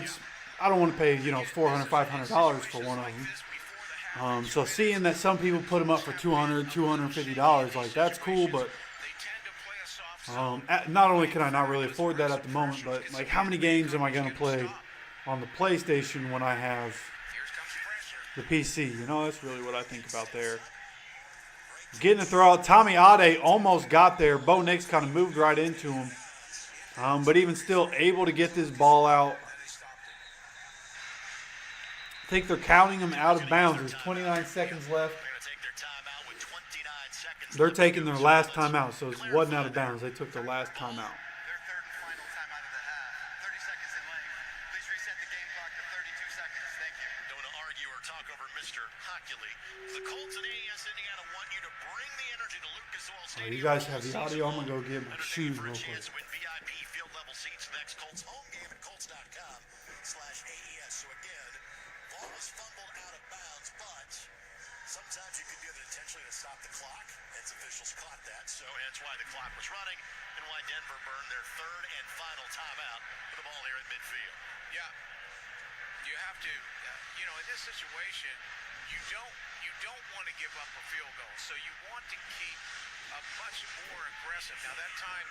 I don't want to pay, $400, $500 for one of them. So seeing that some people put them up for $200, $250, like that's cool, but not only can I not really afford that at the moment, but like how many games am I going to play on the PlayStation when I have the PC? That's really what I think about there. Getting a throw out. Tommy Ade almost got there. Bo Nix kind of moved right into him. But even still able to get this ball out. I think they're counting him out of bounds. There's 29 seconds left. They're taking their last timeout, so it wasn't out of bounds. They took their last timeout. You guys have the audio. I'm going to go get my shoes real quick. VIP field level seats next Colts home game at Colts.com/AES. So again, ball was fumbled out of bounds, but sometimes you can do it intentionally to stop the clock. As officials caught that, so that's why the clock was running and why Denver burned their third and final timeout with the ball here at midfield. Yeah, you have to, in this situation, you don't want to give up a field goal, so you want to keep much more aggressive. Now that time,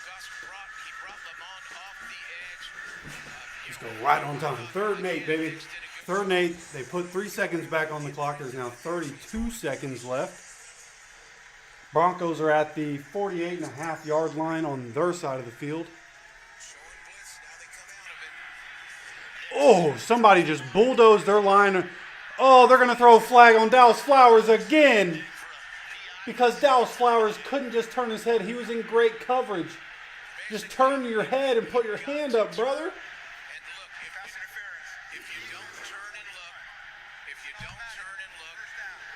Gus brought Lamont off the edge. Let's go right on time. 3rd and 8, baby. 3rd and 8. They put 3 seconds back on the clock. There's now 32 seconds left. Broncos are at the 48.5-yard line on their side of the field. Oh, somebody just bulldozed their line. Oh, they're going to throw a flag on Dallas Flowers again. Because Dallas Flowers couldn't just turn his head. He was in great coverage. Just turn your head and put your hand up, brother. And look, if that's interference, if you don't turn and look,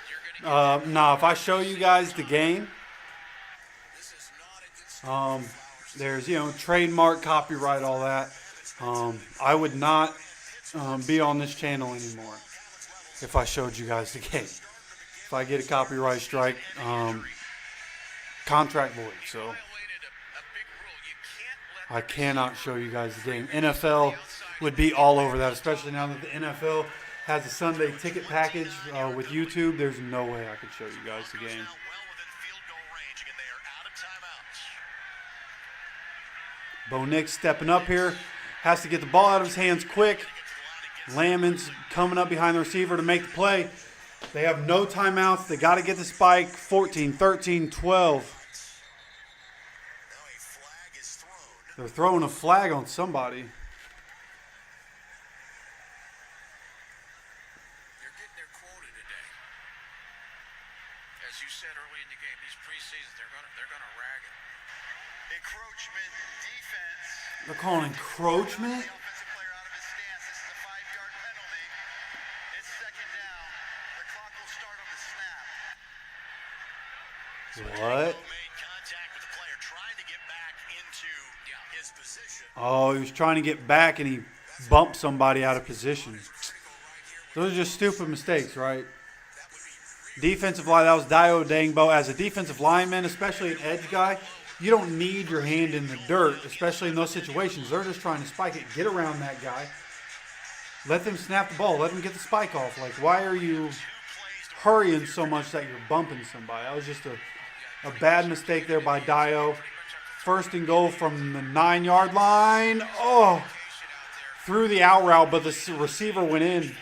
you're going to get Now, if I show you guys the game, there's, trademark, copyright, all that. I would not be on this channel anymore if I showed you guys the game. If I get a copyright strike, contract void. So I cannot show you guys the game. NFL would be all over that, especially now that the NFL has a Sunday ticket package with YouTube. There's no way I could show you guys the game. Bo Nix stepping up here. Has to get the ball out of his hands quick. Lamon's coming up behind the receiver to make the play. They have no timeouts. They got to get the spike. 14, 13, 12. They're throwing a flag on somebody. you said early in the game, these preseasons, they're gonna rag it. Encroachment defense. They're calling encroachment? The offensive player out of his stance. This is a 5-yard penalty. It's second down. The clock will start on the snap. What? Made contact with the player trying to get back into his position. Oh, he was trying to get back and he bumped somebody out of position. Those are just stupid mistakes, right? Defensive line, that was Dio Dangbo. As a defensive lineman, especially an edge guy, you don't need your hand in the dirt, especially in those situations. They're just trying to spike it. Get around that guy. Let them snap the ball. Let them get the spike off. Like, why are you hurrying so much that you're bumping somebody? That was just a bad mistake there by Dio. First and goal from the 9-yard line. Oh, threw the out route, but the receiver went in.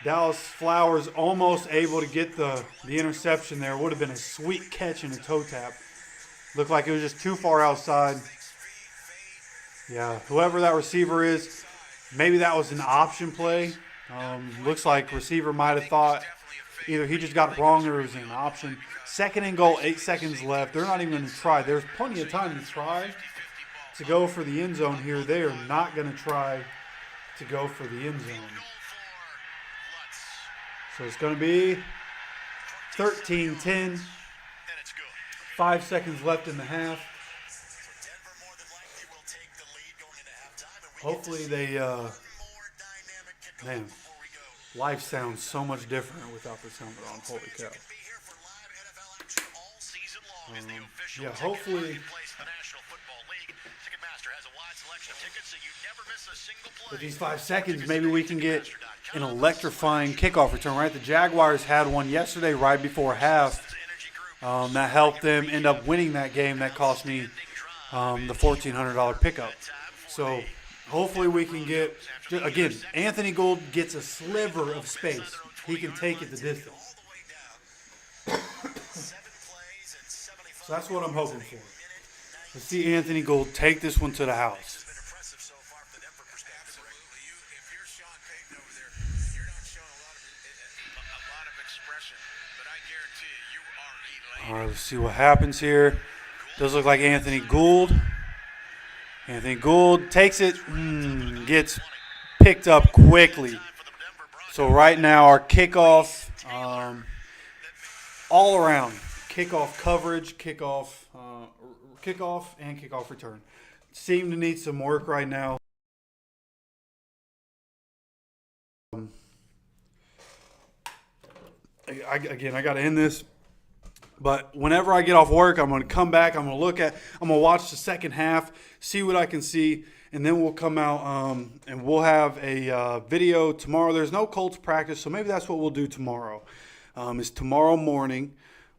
Dallas Flowers almost able to get the interception there. Would have been a sweet catch and a toe tap. Looked like it was just too far outside. Yeah, whoever that receiver is, maybe that was an option play. Looks like receiver might have thought either he just got it wrong or it was an option. Second and goal, 8 seconds left. They're not even going to try. There's plenty of time to try to go for the end zone here. They are not going to try to go for the end zone. So it's going to be 13-10. 5 seconds left in the half. Hopefully they, man, life sounds so much different without this helmet on. Holy cow. Yeah, hopefully with these 5 seconds, maybe we can get an electrifying kickoff return, right? The Jaguars had one yesterday right before half. That helped them end up winning that game. That cost me the $1,400 pickup. So hopefully we can get, again, Anthony Gould gets a sliver of space. He can take it the distance. So that's what I'm hoping for. Let's see Anthony Gould take this one to the house. All right, let's see what happens here. Does look like Anthony Gould. Anthony Gould takes it, gets picked up quickly. So right now our kickoff, all around, kickoff coverage, kickoff and kickoff return. Seem to need some work right now. I got to end this. But whenever I get off work, I'm going to come back. I'm going to watch the second half, see what I can see, and then we'll come out and we'll have a video tomorrow. There's no Colts practice, so maybe that's what we'll do tomorrow. Is tomorrow morning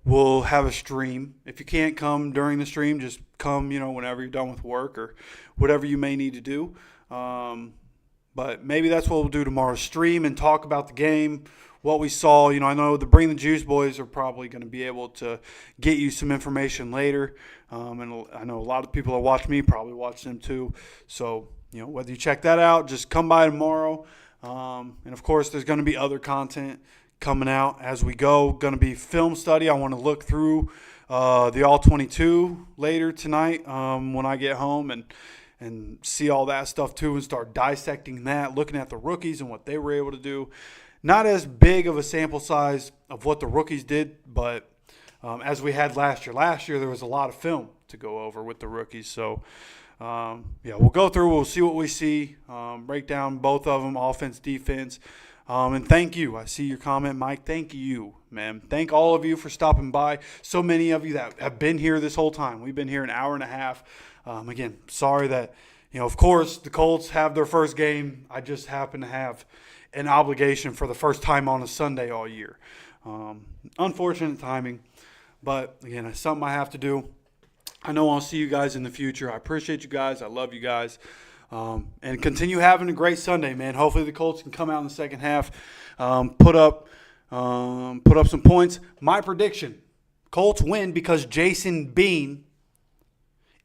we'll have a stream. If you can't come during the stream, just come, whenever you're done with work or whatever you may need to do. But maybe that's what we'll do tomorrow, stream and talk about the game, what we saw. I know the Bring the Juice boys are probably going to be able to get you some information later. And I know a lot of people that watch me probably watch them too. So, whether you check that out, just come by tomorrow. And, of course, there's going to be other content coming out as we go. Going to be film study. I want to look through the All-22 later tonight when I get home and see all that stuff too and start dissecting that, looking at the rookies and what they were able to do. Not as big of a sample size of what the rookies did, but as we had last year. Last year there was a lot of film to go over with the rookies. So, we'll go through. We'll see what we see, break down both of them, offense, defense. And thank you. I see your comment, Mike. Thank you, man. Thank all of you for stopping by. So many of you that have been here this whole time. We've been here an hour and a half. Again, sorry that, of course, the Colts have their first game. I just happen to have an obligation for the first time on a Sunday all year. Unfortunate timing, but again, it's something I have to do. I know I'll see you guys in the future. I appreciate you guys. I love you guys. And continue having a great Sunday, man. Hopefully the Colts can come out in the second half, put up some points. My prediction, Colts win because Jason Bean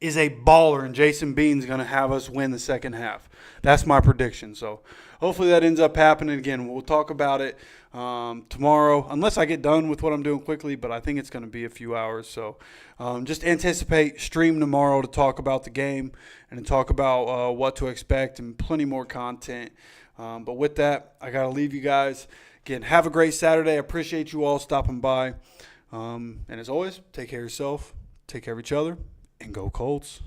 is a baller, and Jason Bean's going to have us win the second half. That's my prediction. So hopefully that ends up happening. Again, we'll talk about it tomorrow, unless I get done with what I'm doing quickly, but I think it's going to be a few hours. So just anticipate stream tomorrow to talk about the game and to talk about what to expect and plenty more content. But with that, I got to leave you guys. Again, have a great Saturday. I appreciate you all stopping by. And as always, take care of yourself, take care of each other, and go Colts.